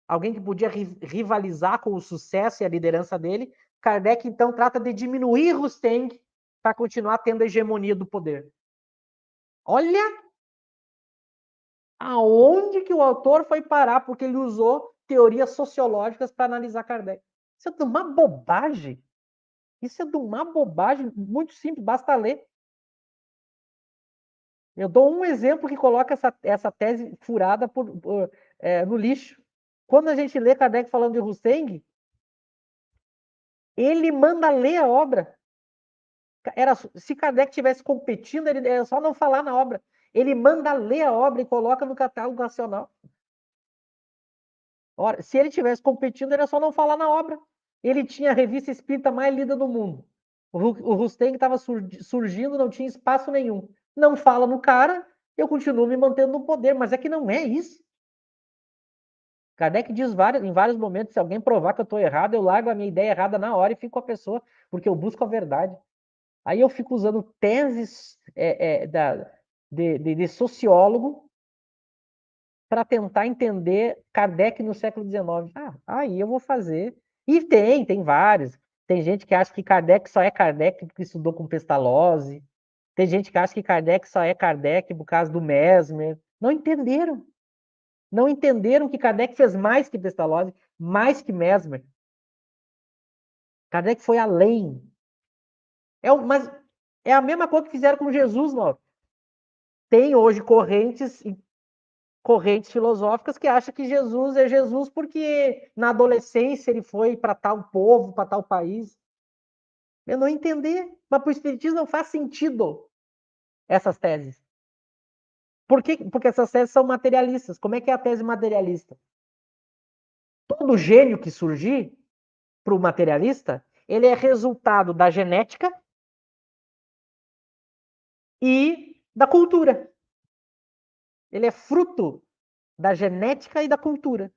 alguém que podia rivalizar com o sucesso e a liderança dele, Kardec, então, trata de diminuir Rusteng para continuar tendo a hegemonia do poder. Olha aonde que o autor foi parar, porque ele usou teorias sociológicas para analisar Kardec. Isso é de uma bobagem. Isso é de uma bobagem muito simples, basta ler. Eu dou um exemplo que coloca essa tese furada no lixo. Quando a gente lê Kardec falando de Rusteng, ele manda ler a obra. Se Kardec estivesse competindo, ele era só não falar na obra. Ele manda ler a obra e coloca no catálogo nacional. Ora, se ele estivesse competindo, era só não falar na obra. Ele tinha a revista espírita mais lida do mundo. O Rustem estava surgindo, não tinha espaço nenhum. Não fala no cara, eu continuo me mantendo no poder, mas é que não é isso. Kardec diz em vários momentos, se alguém provar que eu estou errado, eu largo a minha ideia errada na hora e fico com a pessoa, porque eu busco a verdade. Aí eu fico usando teses de sociólogo para tentar entender Kardec no século XIX. Aí eu vou fazer. E tem vários. Tem gente que acha que Kardec só é Kardec porque estudou com Pestalozzi. Tem gente que acha que Kardec só é Kardec por causa do Mesmer. Não entenderam. Não entenderam que Kardec fez mais que Pestalozzi, mais que Mesmer. Kardec foi além. Mas é a mesma coisa que fizeram com Jesus, Mauro. Tem hoje correntes filosóficas que acham que Jesus é Jesus porque na adolescência ele foi para tal povo, para tal país. Eu não entender, mas para o Espiritismo não faz sentido essas teses. Por quê? Porque essas teses são materialistas. Como é que é a tese materialista? Todo gênio que surgir para o materialista, ele é resultado da genética e da cultura. Ele é fruto da genética e da cultura.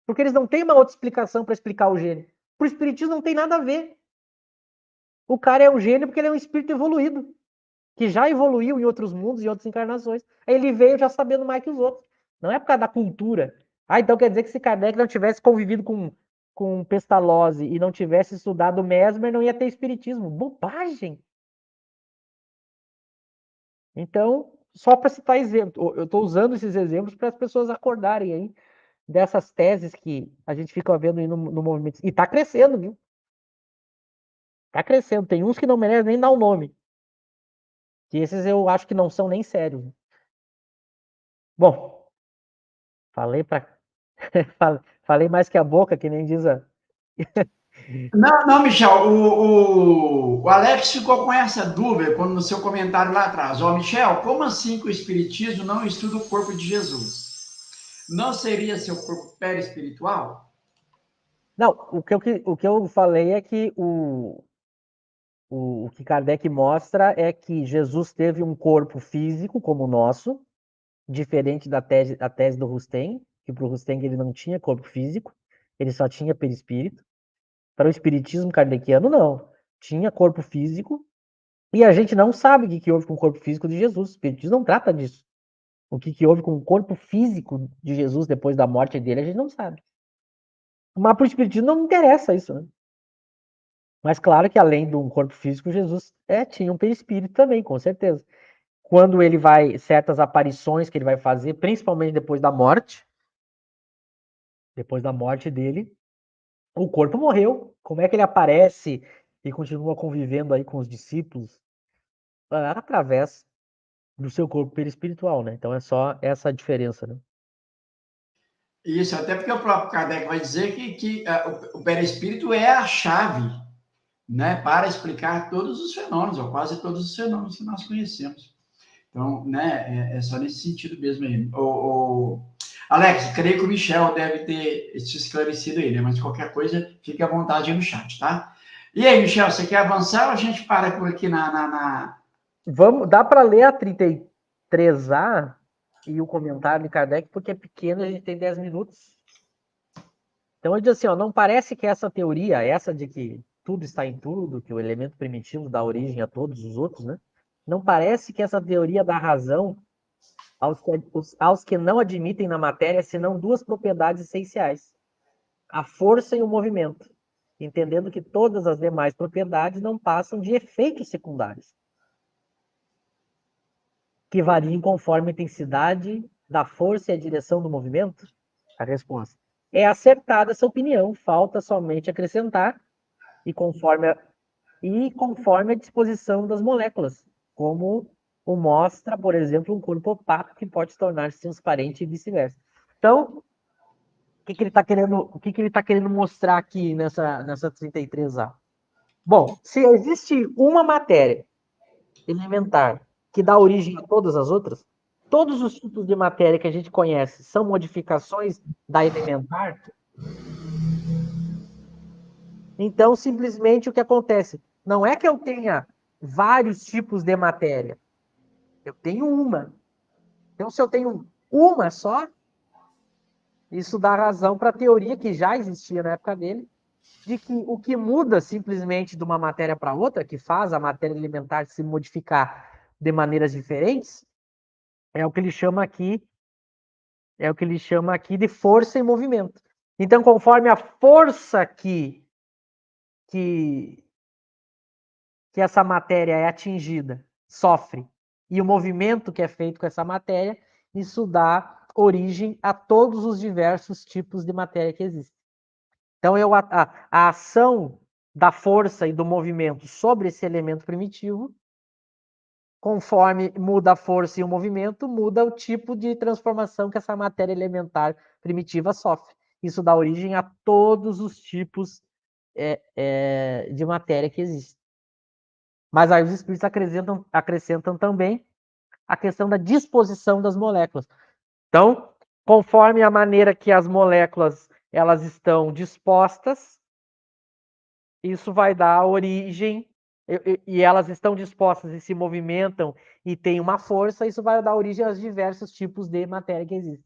Porque eles não têm uma outra explicação para explicar o gênio. Para o Espiritismo não tem nada a ver. O cara é um gênio porque ele é um espírito evoluído, que já evoluiu em outros mundos, em outras encarnações. Aí ele veio já sabendo mais que os outros. Não é por causa da cultura. Então quer dizer que se Kardec não tivesse convivido com Pestalozzi e não tivesse estudado Mesmer, não ia ter espiritismo. Bobagem! Então, só para citar exemplo, eu estou usando esses exemplos para as pessoas acordarem aí dessas teses que a gente fica vendo aí no movimento. E está crescendo, viu? Está crescendo. Tem uns que não merecem nem dar o nome. Que esses eu acho que não são nem sérios. Bom, falei para falei mais que a boca, que nem diz a. Não, não, Michel, o Alex ficou com essa dúvida quando no seu comentário lá atrás. Michel, como assim que o Espiritismo não estuda o corpo de Jesus? Não seria seu corpo perispiritual? Não, o que eu falei é que o que Kardec mostra é que Jesus teve um corpo físico como o nosso, diferente da tese do Rustem, que para o Rustem ele não tinha corpo físico, ele só tinha perispírito. Para o espiritismo kardeciano, não. Tinha corpo físico, e a gente não sabe o que houve com o corpo físico de Jesus. O espiritismo não trata disso. O que houve com o corpo físico de Jesus depois da morte dele, a gente não sabe. Mas para o espiritismo não interessa isso, né? Mas claro que além de um corpo físico, Jesus tinha um perispírito também, com certeza. Quando ele vai, certas aparições que ele vai fazer, principalmente depois da morte dele, o corpo morreu. Como é que ele aparece e continua convivendo aí com os discípulos? Através do seu corpo perispiritual, né? Então é só essa a diferença, né? Isso, até porque o próprio Kardec vai dizer que o perispírito é a chave, né, para explicar todos os fenômenos, ou quase todos os fenômenos que nós conhecemos. Então, né, é só nesse sentido mesmo aí. Alex, creio que o Michel deve ter se esclarecido aí, né? Mas qualquer coisa, fique à vontade aí no chat, tá? E aí, Michel, você quer avançar ou a gente para por aqui Dá para ler a 33A e o comentário de Kardec, porque é pequeno, a gente tem 10 minutos. Então ele diz assim, não parece que essa teoria, essa de que tudo está em tudo, que o elemento primitivo dá origem a todos os outros, né? Não parece que essa teoria dá razão aos que não admitem na matéria senão duas propriedades essenciais: a força e o movimento, entendendo que todas as demais propriedades não passam de efeitos secundários, que variam conforme a intensidade da força e a direção do movimento? A resposta: é acertada essa opinião, falta somente acrescentar conforme a disposição das moléculas, como o mostra, por exemplo, um corpo opaco que pode tornar-se transparente e vice-versa. Então, o que ele está querendo mostrar aqui nessa 33A? Bom, se existe uma matéria elementar que dá origem a todas as outras, todos os tipos de matéria que a gente conhece são modificações da elementar. Então, simplesmente o que acontece? Não é que eu tenha vários tipos de matéria. Eu tenho uma. Então, se eu tenho uma só, isso dá razão para a teoria que já existia na época dele, de que o que muda simplesmente de uma matéria para outra, que faz a matéria elementar se modificar de maneiras diferentes, é o que ele chama aqui, de força e movimento. Então, conforme a força que, que essa matéria é atingida, sofre, e o movimento que é feito com essa matéria, isso dá origem a todos os diversos tipos de matéria que existem. Então, a ação da força e do movimento sobre esse elemento primitivo, conforme muda a força e o movimento, muda o tipo de transformação que essa matéria elementar primitiva sofre. Isso dá origem a todos os tipos de matéria que existem. Mas aí os espíritos acrescentam também a questão da disposição das moléculas. Então, conforme a maneira que as moléculas elas estão dispostas, isso vai dar origem, e elas estão dispostas e se movimentam e têm uma força, isso vai dar origem aos diversos tipos de matéria que existem.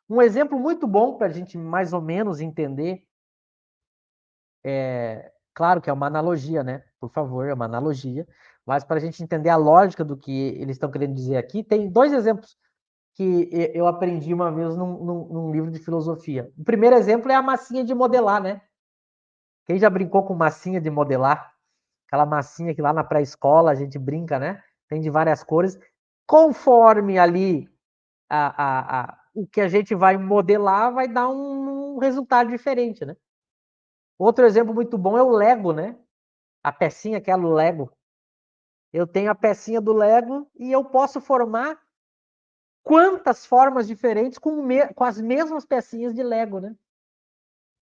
Um exemplo muito bom para a gente mais ou menos entender, claro que é uma analogia, né? Por favor, é uma analogia, mas para a gente entender a lógica do que eles estão querendo dizer aqui, tem dois exemplos que eu aprendi uma vez num livro de filosofia. O primeiro exemplo é a massinha de modelar, né? Quem já brincou com massinha de modelar? Aquela massinha que lá na pré-escola a gente brinca, né? Tem de várias cores. Conforme ali o que a gente vai modelar, vai dar um resultado diferente, né? Outro exemplo muito bom é o Lego, né? A pecinha, aquela Lego. Eu tenho a pecinha do Lego e eu posso formar quantas formas diferentes com as mesmas pecinhas de Lego, né?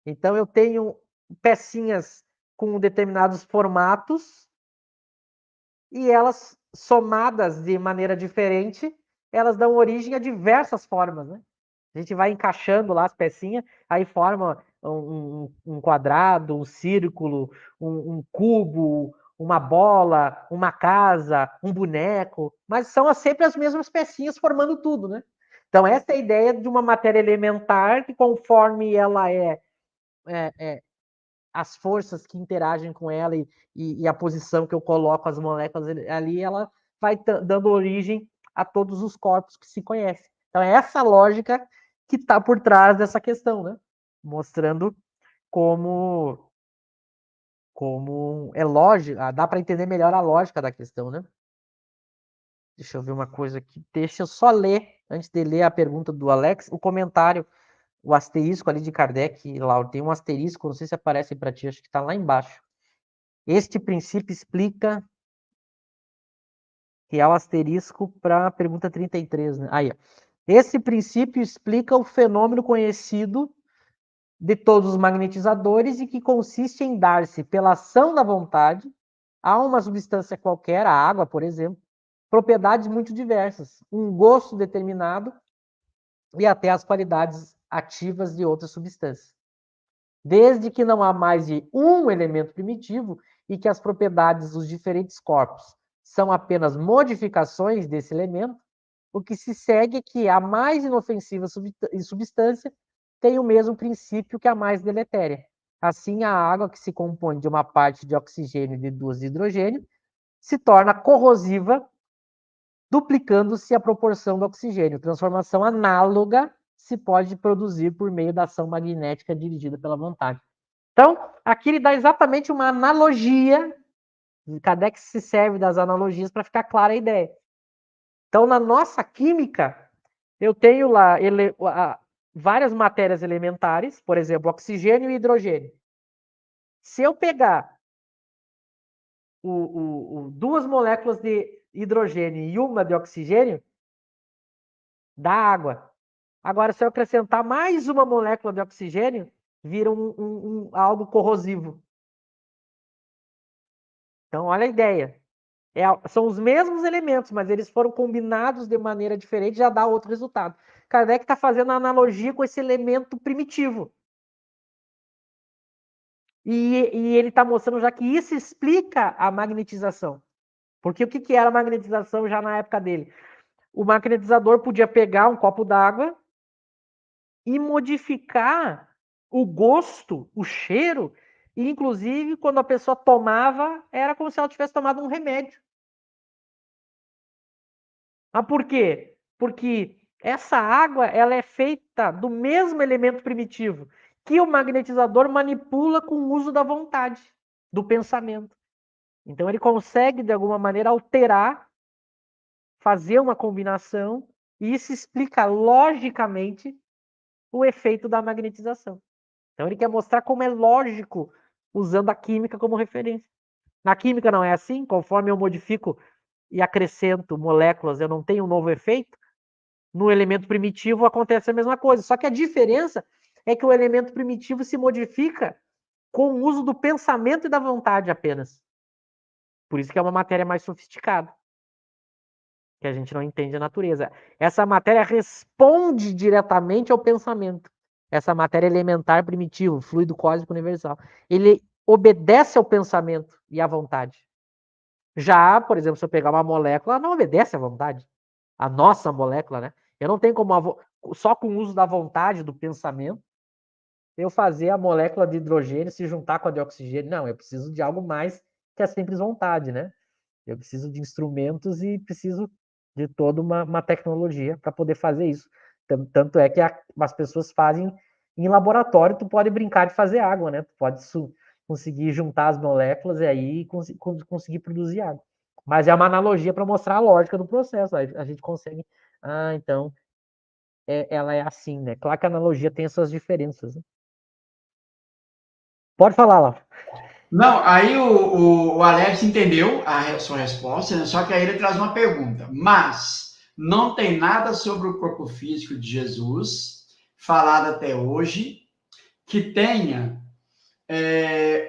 Então eu tenho pecinhas com determinados formatos e elas somadas de maneira diferente, elas dão origem a diversas formas, né? A gente vai encaixando lá as pecinhas, aí forma um quadrado, um círculo, um cubo, uma bola, uma casa, um boneco, mas são sempre as mesmas pecinhas formando tudo, né? Então, essa é a ideia de uma matéria elementar que, conforme ela as forças que interagem com ela e a posição que eu coloco as moléculas ali, ela vai dando origem a todos os corpos que se conhecem. Então, é essa lógica que está por trás dessa questão, né? Mostrando como é lógico, dá para entender melhor a lógica da questão, né? Deixa eu ver uma coisa aqui. Deixa eu só ler, antes de ler a pergunta do Alex, o comentário, o asterisco ali de Kardec, Laura, tem um asterisco, não sei se aparece para ti, acho que está lá embaixo. Este princípio explica, que é o asterisco para a pergunta 33, né? Aí, ó. Esse princípio explica o fenômeno conhecido de todos os magnetizadores e que consiste em dar-se, pela ação da vontade, a uma substância qualquer, a água, por exemplo, propriedades muito diversas, um gosto determinado e até as qualidades ativas de outras substâncias. Desde que não há mais de um elemento primitivo e que as propriedades dos diferentes corpos são apenas modificações desse elemento, o que se segue é que a mais inofensiva substância tem o mesmo princípio que a mais deletéria. Assim, a água, que se compõe de uma parte de oxigênio e de duas de hidrogênio, se torna corrosiva, duplicando-se a proporção do oxigênio. Transformação análoga se pode produzir por meio da ação magnética dirigida pela vontade. Então, aqui ele dá exatamente uma analogia. Kardec se serve das analogias para ficar clara a ideia. Então, na nossa química, eu tenho lá várias matérias elementares, por exemplo, oxigênio e hidrogênio. Se eu pegar duas moléculas de hidrogênio e uma de oxigênio, dá água. Agora, se eu acrescentar mais uma molécula de oxigênio, vira algo corrosivo. Então, olha a ideia. São os mesmos elementos, mas eles foram combinados de maneira diferente, já dá outro resultado. Kardec está fazendo a analogia com esse elemento primitivo. E ele está mostrando já que isso explica a magnetização. Porque o que era a magnetização já na época dele? O magnetizador podia pegar um copo d'água e modificar o gosto, o cheiro, e inclusive quando a pessoa tomava, era como se ela tivesse tomado um remédio. Mas por quê? Porque essa água ela é feita do mesmo elemento primitivo que o magnetizador manipula com o uso da vontade, do pensamento. Então ele consegue de alguma maneira alterar, fazer uma combinação, e isso explica logicamente o efeito da magnetização. Então ele quer mostrar como é lógico usando a química como referência. Na química não é assim, conforme eu modifico e acrescento moléculas, eu não tenho um novo efeito. No elemento primitivo acontece a mesma coisa, só que a diferença é que o elemento primitivo se modifica com o uso do pensamento e da vontade apenas. Por isso que é uma matéria mais sofisticada, que a gente não entende a natureza. Essa matéria responde diretamente ao pensamento. Essa matéria elementar primitivo, fluido cósmico universal, ele obedece ao pensamento e à vontade. Já, por exemplo, se eu pegar uma molécula, ela não obedece à vontade. A nossa molécula, né? Eu não tenho como, só com o uso da vontade, do pensamento, eu fazer a molécula de hidrogênio se juntar com a de oxigênio. Não, eu preciso de algo mais que a simples vontade, né? Eu preciso de instrumentos e preciso de toda uma tecnologia para poder fazer isso. Tanto é que as pessoas fazem em laboratório, tu pode brincar de fazer água, né? Tu pode conseguir juntar as moléculas e aí conseguir produzir água. Mas é uma analogia para mostrar a lógica do processo. A gente consegue. Ah, então ela é assim, né? Claro que a analogia tem essas diferenças. Né? Pode falar, Laura. Não, aí o Alex entendeu a sua resposta, né? Só que aí ele traz uma pergunta. Mas não tem nada sobre o corpo físico de Jesus falado até hoje que tenha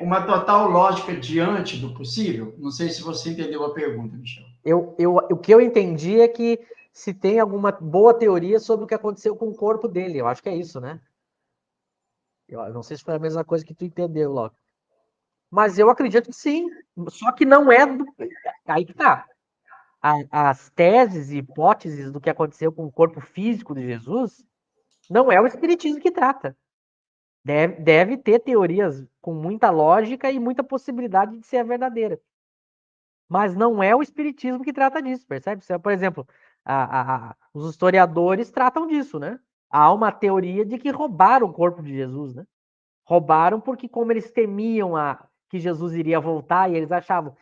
uma total lógica diante do possível? Não sei se você entendeu a pergunta, Michel. O que eu entendi é que se tem alguma boa teoria sobre o que aconteceu com o corpo dele. Eu acho que é isso, né? Eu não sei se foi a mesma coisa que tu entendeu, Locke. Mas eu acredito que sim. Só que não é do. Aí que tá. As teses e hipóteses do que aconteceu com o corpo físico de Jesus não é o Espiritismo que trata. Deve ter teorias com muita lógica e muita possibilidade de ser a verdadeira. Mas não é o Espiritismo que trata disso, percebe? Por exemplo, os historiadores tratam disso, né? Há uma teoria de que roubaram o corpo de Jesus, né? Roubaram porque, como eles temiam que Jesus iria voltar, e eles achavam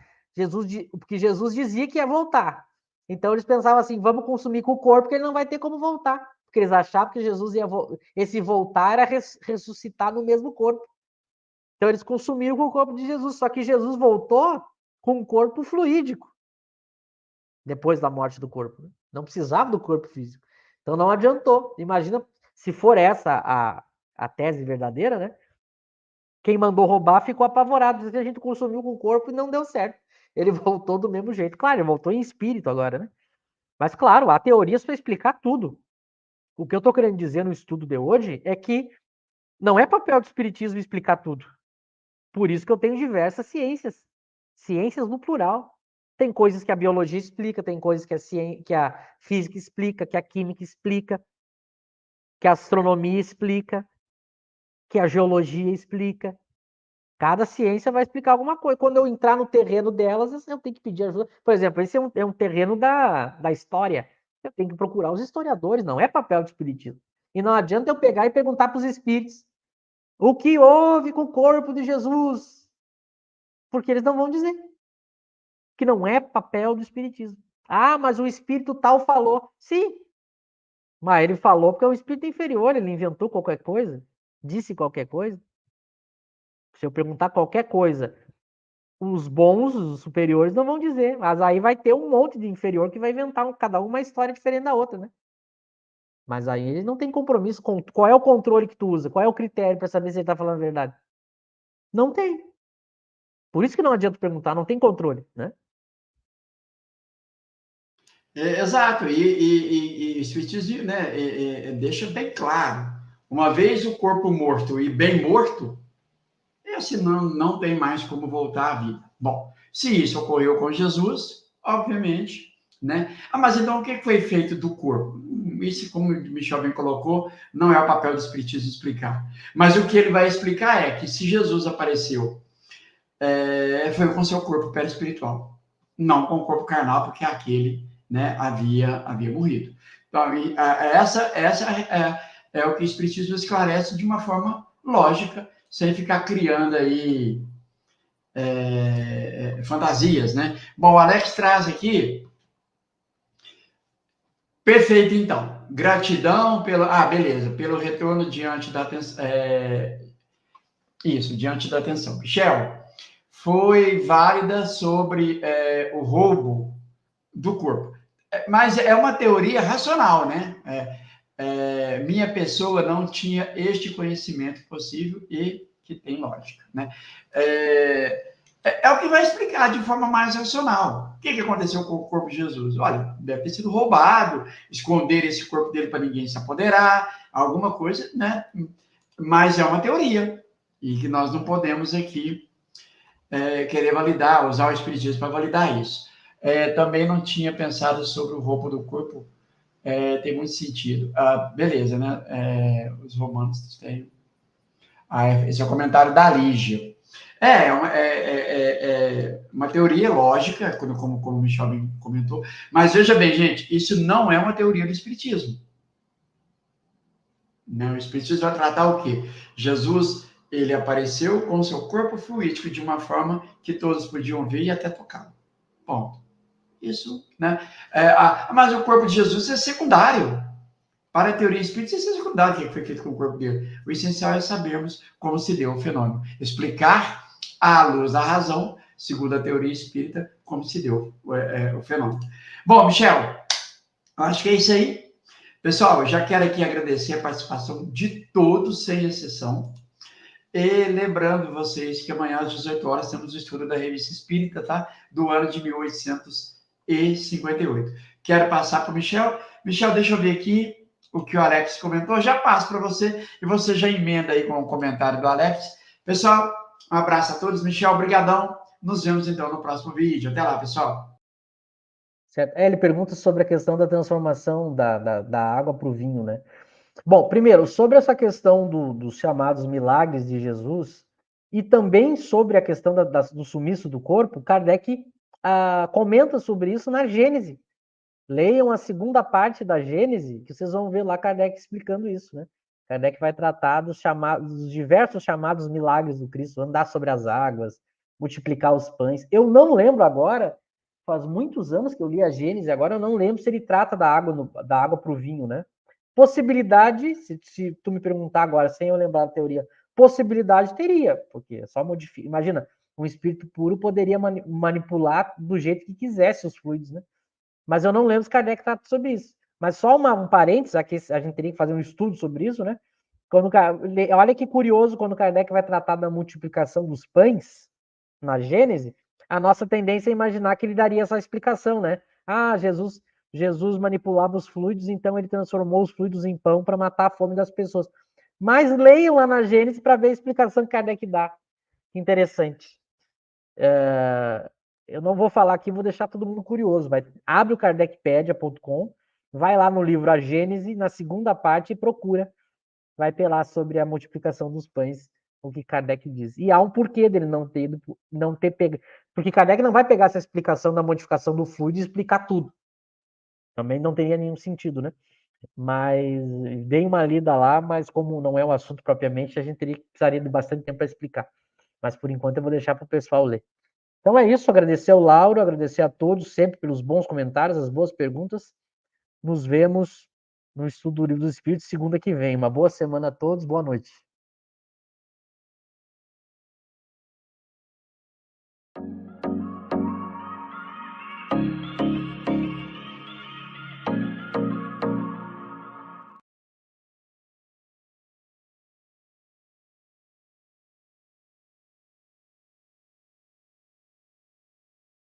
porque Jesus dizia que ia voltar. Então eles pensavam assim: vamos consumir com o corpo, porque ele não vai ter como voltar. Porque eles achavam que Jesus esse voltar era ressuscitar no mesmo corpo. Então eles consumiram com o corpo de Jesus, só que Jesus voltou com um corpo fluídico depois da morte do corpo. Né? Não precisava do corpo físico. Então não adiantou. Imagina se for essa a tese verdadeira, né? Quem mandou roubar ficou apavorado, dizendo que a gente consumiu com o corpo e não deu certo. Ele voltou do mesmo jeito. Claro, ele voltou em espírito agora, né? Mas, claro, há teorias para explicar tudo. O que eu estou querendo dizer no estudo de hoje é que não é papel do espiritismo explicar tudo. Por isso que eu tenho diversas ciências. Ciências no plural. Tem coisas que a biologia explica, tem coisas que a física explica, que a química explica, que a astronomia explica, que a geologia explica. Cada ciência vai explicar alguma coisa. Quando eu entrar no terreno delas, eu tenho que pedir ajuda. Por exemplo, esse é um terreno da história. Eu tenho que procurar os historiadores, não é papel de espiritismo. E não adianta eu pegar e perguntar para os espíritos o que houve com o corpo de Jesus. Porque eles não vão dizer. Que não é papel do espiritismo. Ah, mas o espírito tal falou. Sim, mas ele falou porque é um espírito inferior, ele inventou qualquer coisa, disse qualquer coisa. Se eu perguntar qualquer coisa, os bons, os superiores não vão dizer, mas aí vai ter um monte de inferior que vai inventar cada uma história diferente da outra, né? Mas aí ele não tem compromisso com qual é o controle que tu usa, qual é o critério para saber se ele tá falando a verdade. Não tem. Por isso que não adianta perguntar, não tem controle, né? Exato, e o Espiritismo, né, deixa bem claro, uma vez o corpo morto e bem morto, esse não tem mais como voltar à vida. Bom, se isso ocorreu com Jesus, obviamente, né? Ah, mas então o que foi feito do corpo? Isso, como o Michel bem colocou, não é o papel do Espiritismo explicar. Mas o que ele vai explicar é que se Jesus apareceu, foi com seu corpo perispiritual, não com o corpo carnal, porque aquele, né, havia morrido. Então, essa é o que o Espiritismo esclarece de uma forma lógica, sem ficar criando aí fantasias, né? Bom, o Alex traz aqui. Perfeito, então. Gratidão pelo. Ah, beleza. Pelo retorno diante da atenção. Isso, diante da atenção. Michel, foi válida sobre o roubo do corpo. Mas é uma teoria racional, né? Minha pessoa não tinha este conhecimento possível e que tem lógica, né? É o que vai explicar de forma mais racional. O que aconteceu com o corpo de Jesus? Olha, deve ter sido roubado, esconder esse corpo dele para ninguém se apoderar, alguma coisa, né? Mas é uma teoria e que nós não podemos aqui querer validar, usar o espiritismo para validar isso. Também não tinha pensado sobre o roubo do corpo. Tem muito sentido. Beleza, né? Os romanos têm. Esse é o comentário da Lígia. É uma teoria lógica, como o Michel bem comentou, mas veja bem, gente, isso não é uma teoria do Espiritismo. Não, o Espiritismo vai tratar o quê? Jesus, ele apareceu com o seu corpo fluídico de uma forma que todos podiam ver e até tocar. Ponto. Isso, né? Mas o corpo de Jesus é secundário. Para a teoria espírita, isso é secundário, o que foi feito com o corpo dele. O essencial é sabermos como se deu o fenômeno. Explicar, à luz da razão, segundo a teoria espírita, como se deu o fenômeno. Bom, Michel, acho que é isso aí. Pessoal, eu já quero aqui agradecer a participação de todos, sem exceção. E lembrando vocês que amanhã às 18 horas temos o estudo da Revista Espírita, tá? Do ano de 1858. Quero passar para o Michel. Michel, deixa eu ver aqui o que o Alex comentou. Já passo para você e você já emenda aí com o comentário do Alex. Pessoal, um abraço a todos. Michel, obrigadão. Nos vemos então no próximo vídeo. Até lá, pessoal. Certo. Ele pergunta sobre a questão da transformação da água para o vinho, né? Bom, primeiro, sobre essa questão dos chamados milagres de Jesus e também sobre a questão do sumiço do corpo, Kardec comenta sobre isso na Gênese. Leiam a segunda parte da Gênese, que vocês vão ver lá Kardec explicando isso, né? Kardec vai tratar dos diversos chamados milagres do Cristo, andar sobre as águas, multiplicar os pães. Eu não lembro agora, faz muitos anos que eu li a Gênese, agora eu não lembro se ele trata da água para o vinho, né? Possibilidade, se tu me perguntar agora, sem eu lembrar da teoria, possibilidade teria, porque é só modificar. Imagina, um espírito puro poderia manipular do jeito que quisesse os fluidos, né? Mas eu não lembro se Kardec trata sobre isso. Mas só um parênteses, aqui a gente teria que fazer um estudo sobre isso, né? Olha que curioso, quando Kardec vai tratar da multiplicação dos pães, na Gênese, a nossa tendência é imaginar que ele daria essa explicação, né? Jesus manipulava os fluidos, então ele transformou os fluidos em pão para matar a fome das pessoas. Mas leiam lá na Gênesis para ver a explicação que Kardec dá. Interessante. Eu não vou falar aqui, vou deixar todo mundo curioso. Abre o kardecpedia.com, vai lá no livro A Gênese, na segunda parte, e procura. Vai ter lá sobre a multiplicação dos pães, o que Kardec diz. E há um porquê dele não ter pegado. Porque Kardec não vai pegar essa explicação da modificação do fluido e explicar tudo. Também não teria nenhum sentido, né? Mas dei uma lida lá, mas como não é um assunto propriamente, a gente precisaria de bastante tempo para explicar. Mas por enquanto eu vou deixar para o pessoal ler. Então é isso, agradecer ao Lauro, agradecer a todos sempre pelos bons comentários, as boas perguntas. Nos vemos no estudo do Livro dos Espíritos segunda que vem. Uma boa semana a todos, boa noite.